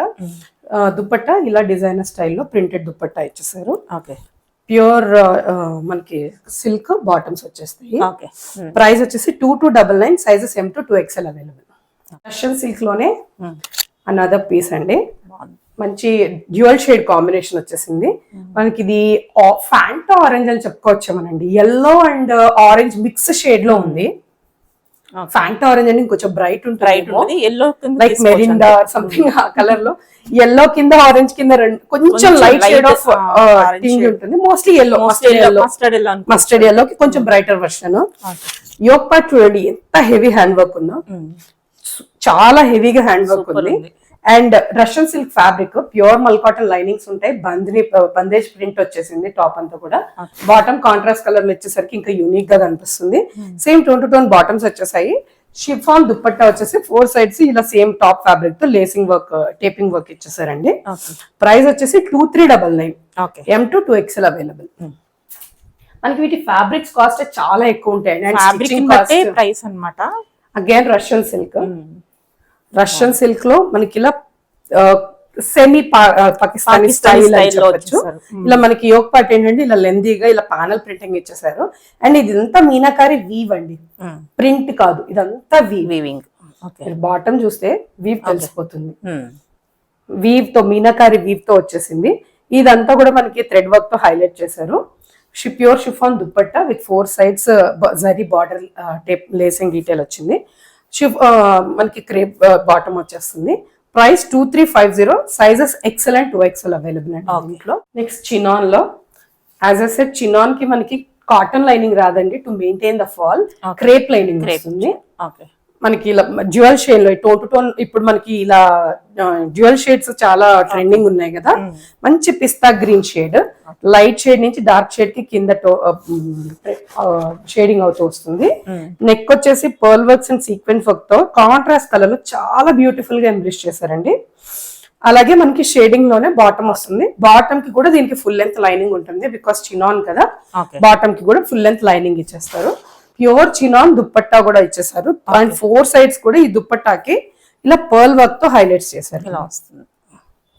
దుపట్టా ఇలా డిజైనర్ స్టైల్లో ప్రింటెడ్ దుపట్టా ఇచ్చేసారు. ప్యూర్ మనకి సిల్క్ బాటమ్స్ వచ్చేస్తాయి. ప్రైస్ వచ్చేసి 2299, sizes M to 2XL available. Russian silk లోనే అనదర్ పీస్ అండి. మంచి డ్యూయల్ షేడ్ కాంబినేషన్ వచ్చేసింది. మనకి ఇది ఫ్యాంటా ఆరెంజ్ అని చెప్పుకోవచ్చామనండి. Yellow and orange mix shade లో ఉంది. ఫ్యాంటా ఆరెంజ్ అని కొంచెం బ్రైట్ ఉంటుంది, లైక్ మెరిండా సంథింగ్ ఆ కలర్ లో. ఎల్లో కింద ఆరెంజ్ కింద కొంచెం లైట్ షేడ్ ఆఫ్ టింజ్ ఉంటుంది. మోస్ట్లీ ఎల్లో, మస్టర్డ్ ఎల్లో కి కొంచెం బ్రైటర్ వర్షన్. యోక్ పార్ట్ చూడండి ఎంత హెవీ హ్యాండ్ వర్క్ ఉందో, చాలా హెవీగా హ్యాండ్ వర్క్ ఉంది. And Russian silk fabric, pure మల్ కాటన్ లైనింగ్స్ ఉంటాయి. బందేజ్ ప్రింట్ వచ్చేసింది టాప్ అంతా కూడా. బాటమ్ కాంట్రాస్ట్ కలర్ లో వచ్చేసరికి ఇంకా యూనిక్ గా కనిపిస్తుంది. Same tone to tone bottoms వచ్చేసాయి. షిఫాన్ దుప్పట్టా వచ్చేసి 4 సైడ్స్ ఇలా సేమ్ టాప్ ఫ్యాబ్రిక్ తో లేసింగ్ వర్క్ టేపింగ్ వర్క్ ఇచ్చేసారండి. ప్రైస్ వచ్చేసి 2399. Okay. M to 2XL available. మనకి వీటి ఫ్యాబ్రిక్స్ కాస్ట్ చాలా ఎక్కువ ఉంటాయండి. ఫ్యాబ్రిక్ ప్రైస్ అన్నమాట. అగైన్ రష్యన్ సిల్క్ లో మనకి ఇలా సెమీ పాకిస్తానీ స్టైల్ అని చెప్పొచ్చు. ఇలా మనకి యోగ్ పార్ట్ ఏంటంటే ఇలా లెందీగా ఇలా పానల్ ప్రింటింగ్ ఇచ్చేసారు. అండ్ ఇదంతా మీనాకారి వీవ్ అండి, ప్రింట్ కాదు, ఇదంతా వీవింగ్. బాటమ్ చూస్తే వీవ్ తెలిసిపోతుంది. వీవ్ తో మీనాకారి వీవ్ తో వచ్చేసింది. ఇదంతా కూడా మనకి థ్రెడ్ వర్క్ తో హైలైట్ చేశారు. Pure chiffon dupatta with 4 sides zari border tape lacing detail వచ్చింది. మనకి క్రేప్ బాటమ్ వచ్చేస్తుంది. Price 2350. Sizes XL and 2XL available అండి దీంట్లో. నెక్స్ట్ చినాన్ లో యాజ్ అ సెట్ చినాన్ కి మనకి కాటన్ లైనింగ్ రాదండి. To maintain the fall crepe lining వస్తుంది. మనకి ఇలా డ్యూయల్ షేడ్ లో టోన్ టు టోన్ ఇప్పుడు మనకి ఇలా డ్యూయల్ షేడ్స్ చాలా ట్రెండింగ్ ఉన్నాయి కదా. మంచి పిస్తా గ్రీన్ షేడ్, లైట్ షేడ్ నుంచి డార్క్ షేడ్ కి కింద షేడింగ్ అవుతూ వస్తుంది. నెక్ వచ్చేసి pearl works and sequence work తో కాంట్రాస్ట్ కలర్ లో చాలా బ్యూటిఫుల్ గా ఎంబ్రిష్ చేశారండి. అలాగే మనకి షేడింగ్ లోనే బాటమ్ వస్తుంది. బాటమ్ కి కూడా దీనికి ఫుల్ లెంత్ లైనింగ్ ఉంటుంది. బికాస్ చినాన్ కదా, బాటమ్ కి కూడా ఫుల్ లెంత్ లైనింగ్ ఇచ్చేస్తారు. ప్యూర్ చినాన్ దుప్పట్టా కూడా ఇచ్చేసారు. అండ్ 4 సైడ్స్ కూడా ఈ దుప్పట్టాకి ఇలా పర్ల్ వర్క్ తో హైలైట్స్ చేశారు.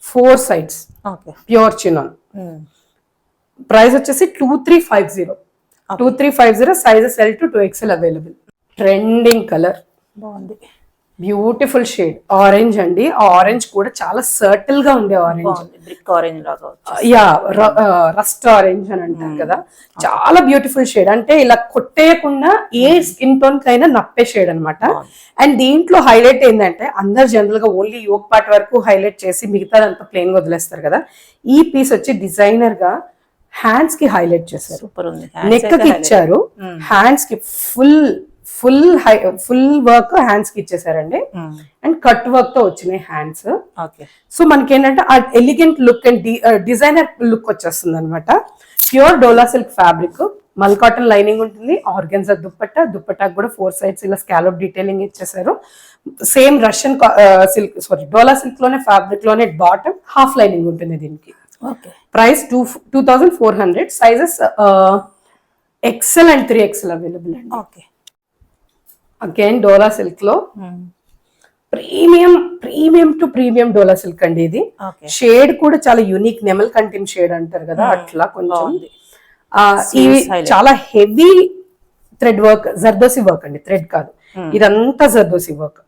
4 సైడ్స్ ప్యూర్ చినాన్. ప్రైస్ వచ్చేసి 2350. Sizes L to 2XL available. Trending colour బాగుంది, బ్యూటిఫుల్ షేడ్ ఆరెంజ్ అండి. ఆరెంజ్ కూడా చాలా సర్టిల్ గా ఉండే ఆరెంజ్, బ్రిక్ ఆరెంజ్ లాగా, రస్ట్ ఆరెంజ్ అని అంటారు కదా. చాలా బ్యూటిఫుల్ షేడ్, అంటే ఇలా కొట్టేయకుండా ఏ స్కిన్ టోన్ కైనా నప్పే షేడ్ అనమాట. అండ్ దీంట్లో హైలైట్ ఏంటంటే అందరు జనరల్ గా ఓన్లీ యోగ్ పార్ట్ వరకు హైలైట్ చేసి మిగతాదంతా ప్లెయిన్ గా వదిలేస్తారు కదా. ఈ పీస్ వచ్చి డిజైనర్ గా హ్యాండ్స్ కి హైలైట్ చేశారు, నెక్ కి ఇచ్చారు, హ్యాండ్స్ కి ఫుల్ వర్క్ హ్యాండ్స్ కి ఇచ్చేసారండి. అండ్ కట్ వర్క్ తో వచ్చినాయి హ్యాండ్స్. సో మనకి ఏంటంటే ఆ elegant look and designer look వచ్చేస్తుంది అనమాట. ప్యూర్ డోలా సిల్క్ ఫ్యాబ్రిక్, మల్ కాటన్ లైనింగ్ ఉంటుంది. ఆర్గెన్జా దుప్పట్టాకు కూడా 4 సైడ్స్ ఇలా స్కాలప్ డీటెయిలింగ్ ఇచ్చేసారు. సేమ్ రష్యన్ సిల్క్ డోలా సిల్క్ లోనే ఫ్యాబ్రిక్ లోనే బాటమ్ హాఫ్ లైనింగ్ ఉంటుంది దీనికి. Price 2400. Sizes XL and 3XL available అండి. అగైన్ డోలా సిల్క్ లో premium to premium dola silk అండి ఇది. షేడ్ కూడా చాలా యూనిక్, నెమల్ కంటిన్ షేడ్ అంటారు కదా అట్లా కొంచెం. ఇవి చాలా heavy thread work, zardozi work అండి, థ్రెడ్ కాదు, ఇదంతా జర్దోసి వర్క్.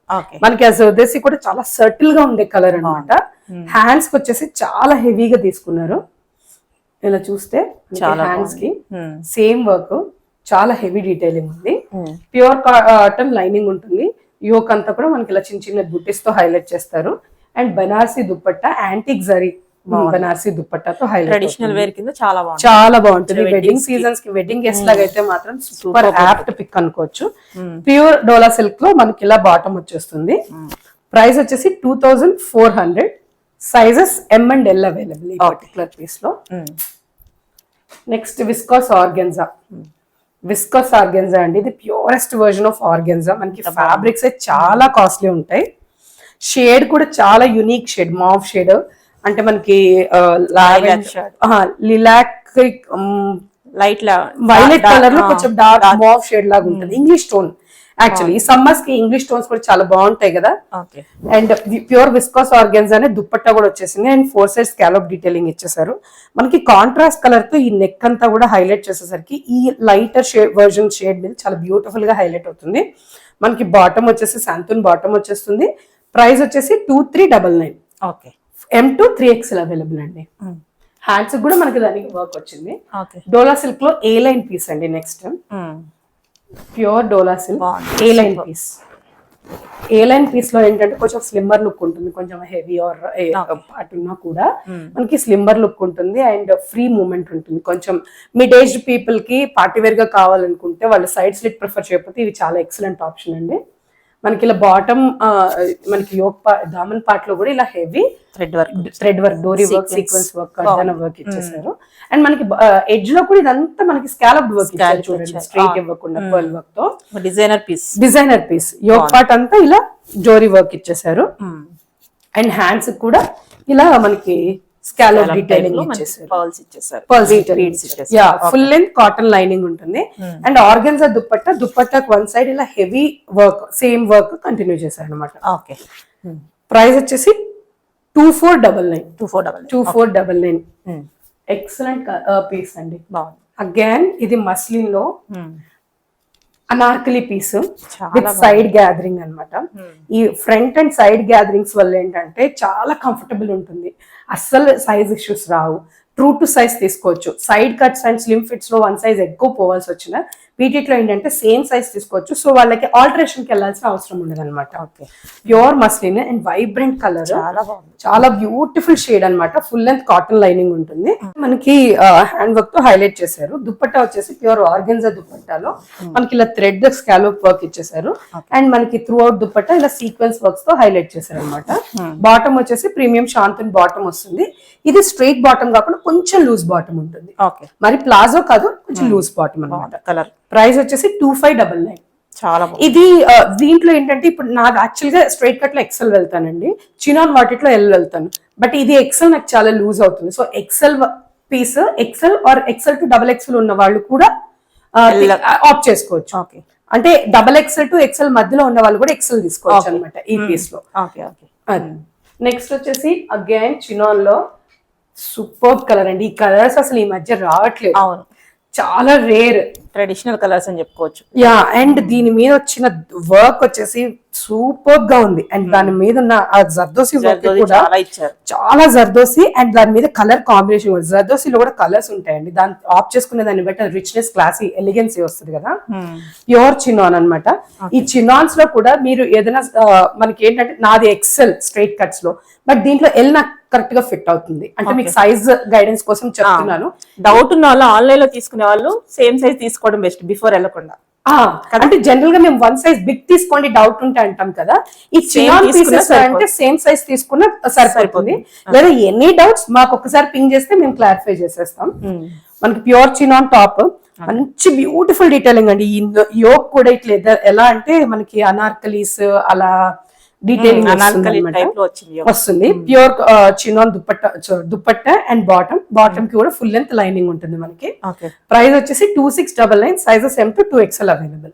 మనకి ఆ జర్దోసి కూడా చాలా సర్టిల్ గా ఉండే కలర్ అనమాట. హ్యాండ్స్ కి వచ్చేసి చాలా హెవీగా తీసుకున్నారు. ఇలా చూస్తే హ్యాండ్స్ కి సేమ్ వర్క్, చాలా హెవీ డీటెయిలింగ్ ఉంది. ప్యూర్ కాటన్ లైనింగ్ ఉంటుంది. యోక్ అంతా కూడా మనకి ఇలా చిన్న చిన్న బుట్టీస్ తో హైలైట్ చేస్తారు. అండ్ బనారసి దుప్పట్టా యాంటిక్ జరీ బనారసి దుప్పట్టాతో హైలైట్, ట్రెడిషనల్ వేర్ కింద చాలా బాగుంటుంది. వెడ్డింగ్ సీజన్స్ కి వెడ్డింగ్ గెస్ట్ లాగా అయితే మాత్రం సూపర్ యాప్ట్ పిక్ అనుకోవచ్చు. ప్యూర్ డోలా సిల్క్ లో మనకి ఇలా బాటమ్ వచ్చేస్తుంది. ప్రైస్ వచ్చేసి 2400. Sizes M and L available ఈ పర్టికులర్ పీస్ లో. నెక్స్ట్ విస్కాస్ ఆర్గెన్జా అండి. ఇది ప్యూరెస్ట్ వర్జన్ ఆఫ్ ఆర్గెన్జా. మనకి ఫ్యాబ్రిక్స్ చాలా కాస్ట్లీ ఉంటాయి. షేడ్ కూడా చాలా యూనిక్ షేడ్, మావ్ షేడ్, అంటే మనకి లిలాక్ లైట్ వైలెట్ కలర్ లో కొంచెం డార్క్ మావ్ షేడ్ లాగా ఉంటుంది. ఇంగ్లీష్ టోన్ యాక్చువల్లీ ఈ సమ్మర్స్ కి ఇంగ్లీష్ టోన్స్ కూడా చాలా బాగుంటాయి కదా. అండ్ ప్యూర్ విస్కాస్ ఆర్గెన్జా అనే దుప్పట్టా కూడా వచ్చేసింది. అండ్ 4 సైడ్స్ స్కాలప్ డీటెయిలింగ్ ఇచ్చేసారు. మనకి కాంట్రాస్ట్ కలర్ తో ఈ నెక్ అంతా కూడా హైలైట్ చేసేసరికి ఈ లైటర్ వర్జన్ షేడ్ మీద చాలా బ్యూటిఫుల్ గా హైలైట్ అవుతుంది. మనకి బాటమ్ వచ్చేసి శాంతూన్ బాటమ్ వచ్చేస్తుంది. ప్రైస్ వచ్చేసి 2399. M to 3XL అవైలబుల్ అండి. హ్యాండ్స్ కూడా మనకి దానికి వర్క్ వచ్చింది. డోలా సిల్క్ లో A లైన్ పీస్ అండి. నెక్స్ట్ ప్యూర్ డోలా సిల్క్ A లైన్ పీస్ లో ఏంటంటే కొంచెం స్లిమ్మర్ లుక్ ఉంటుంది. కొంచెం హెవీ ఆర్ పార్ట్ ఉన్నా కూడా మనకి స్లిమ్మర్ లుక్ ఉంటుంది. అండ్ ఫ్రీ మూవ్మెంట్ ఉంటుంది. కొంచెం మిడ్ ఏజ్డ్ పీపుల్ కి పార్టీ వేర్ గా కావాలనుకుంటే వాళ్ళు సైడ్ స్లిట్ ప్రిఫర్ చేయకపోతే ఇవి చాలా ఎక్సలెంట్ ఆప్షన్ అండి. మనకి ఇలా బాటమ్ మనకి దామన్ పార్ట్ లో కూడా ఇలా హెవీ థ్రెడ్ వర్క్ డోరీ వర్క్ సీక్వెన్స్ వర్క్ కర్దన వర్క్ ఇచ్చేసారు. అండ్ మనకి ఎడ్జ్ లో కూడా ఇదంతా మనకి స్కాలప్ వర్క్ ఇచ్చారు చూడండి, స్ట్రైట్ ఇవ్వకుండా పర్ల్ వర్క్ తో డిజైనర్ పీస్. యోక్ పార్ట్ అంతా ఇలా జోరీ వర్క్ ఇచ్చేసారు. అండ్ హ్యాండ్స్ కూడా ఇలా మనకి స్కాలప్ డీటైలింగ్ ఇచ్చేసారు, పర్ల్స్ ఇచ్చేసారు. Yeah, full length cotton lining ఉంటుంది. అండ్ ఆర్గన్జా దుపట్టాకి వన్ సైడ్ ఇలా heavy work same work continue చేశారు అనమాట. ఓకే, ప్రైస్ వచ్చేసి 2499. ఎక్సలెంట్ పీస్ అండి. అగైన్ ఇది మస్లిన్ లో anarkali piece with side gathering అన్నమాట. ఈ ఫ్రంట్ అండ్ సైడ్ గ్యాదరింగ్స్ వల్ల ఏంటంటే చాలా కంఫర్టబుల్ ఉంటుంది, అస్సలు సైజ్ ఇష్యూస్ రావు, ట్రూ టు సైజ్ తీసుకోవచ్చు. Side cuts and slim fits లో వన్ సైజ్ ఎక్కువ పోవాల్సి వచ్చిన వీటిలో ఏంటంటే సేమ్ సైజ్ తీసుకోవచ్చు. సో వాళ్ళకి ఆల్టరేషన్ కి వెళ్ళాల్సిన అవసరం ఉండదు అనమాట. Pure muslin and vibrant colour, చాలా బ్యూటిఫుల్ షేడ్ అన్నమాట. ఫుల్ లెంత్ కాటన్ లైనింగ్ ఉంటుంది. మనకి హ్యాండ్ వర్క్ తో హైలైట్ చేశారు. దుపట్టా వచ్చేసి ప్యూర్ ఆర్గెన్జా దుపట్టాలో మనకి ఇలా థ్రెడ్ స్కాలప్ వర్క్ ఇచ్చేసారు. అండ్ మనకి త్రూ అవుట్ దుపట్టా ఇలా సీక్వెన్స్ వర్క్స్ తో హైలైట్ చేశారు అనమాట. బాటమ్ వచ్చేసి ప్రీమియం శాంతన్ బాటమ్ వస్తుంది. ఇది స్ట్రైట్ బాటమ్ కాకుండా కొంచెం లూజ్ బాటమ్ ఉంటుంది. మరి ప్లాజో కాదు, కొంచెం లూజ్ బాటమ్ అనమాట. కలర్ ప్రైస్ వచ్చేసి 2599. చాలా ఇది దీంట్లో ఏంటంటే ఇప్పుడు నాకు యాక్చువల్ గా స్ట్రైట్ కట్ లో ఎక్సెల్ వెళ్తానండి, చినాన్ వాటిలో ఎల్ వెళ్తాను. బట్ ఇది ఎక్సెల్ నాకు చాలా లూజ్ అవుతుంది. So XL piece, XL or XL to double XL ఉన్న వాళ్ళు కూడా ఆప్ట్ చేసుకోవచ్చు. అంటే డబుల్ ఎక్సెల్ టు ఎక్సెల్ మధ్యలో ఉన్న వాళ్ళు కూడా ఎక్సెల్ తీసుకోవచ్చు అనమాట ఈ పీస్ లో. నెక్స్ట్ వచ్చేసి అగైన్ చినాన్ లో సూపర్ కలర్ అండి. ఈ కలర్స్ అసలు ఈ మధ్య రావట్లేదు, అవును, చాలా రేర్ ట్రెడిషనల్ కలర్స్ అని చెప్పుకోవచ్చు. యా, అండ్ దీని మీద వచ్చిన వర్క్ వచ్చేసి సూపర్ గా ఉంది. అండ్ దాని మీద ఉన్న ఆ జర్దోసి వర్క్ కూడా చాలా జర్దోసి. అండ్ దాని మీద కలర్ కాంబినేషన్ కూడా, జర్దోసిలో కూడా కలర్స్ ఉంటాయండి. దాన్ని ఆఫ్ చేసుకునే దాన్ని బట్టి రిచ్నెస్, క్లాసీ, ఎలిగెన్సీ వస్తుంది కదా. ప్యూర్ చినాన్ అన్నమాట. ఈ చినాన్స్ లో కూడా మీరు ఏదైనా మనకి ఏంటంటే నాది ఎక్సెల్ స్ట్రైట్ కట్స్ లో, బట్ దీంట్లో ఎల్ నాకు కరెక్ట్ గా ఫిట్ అవుతుంది. అంటే మీకు సైజ్ గైడెన్స్ కోసం చెప్తున్నాను. డౌట్ ఉన్న వాళ్ళు ఆన్లైన్ లో తీసుకునే వాళ్ళు సేమ్ సైజ్ తీసుకోవడం బెస్ట్, బిఫోర్ వెళ్ళకుండా. అంటే జనరల్ గా మేము వన్ సైజ్ బిగ్ తీసుకోండి డౌట్ ఉంటే అంటాం కదా. ఈ చినాన్ పీసెస్ అంటే సేమ్ సైజ్ తీసుకున్న సరిపోతుంది. లేదా ఎనీ డౌట్స్ మాకు ఒకసారి పింగ్ చేస్తే మేము క్లారిఫై చేసేస్తాం. మనకి ప్యూర్ చినాన్ టాప్, మంచి బ్యూటిఫుల్ డీటెయిలింగ్ అండి. ఈ యోక్ కూడా ఇట్లా ఎలా అంటే మనకి అనార్కలీస్ అలా డీటెయిలింగ్ వస్తుంది. Pure chinon dupatta and bottom కి కూడా ఫుల్ లెంత్ లైనింగ్ ఉంటుంది మనకి. ప్రైస్ వచ్చేసి 2699, sizes M to 2XL available.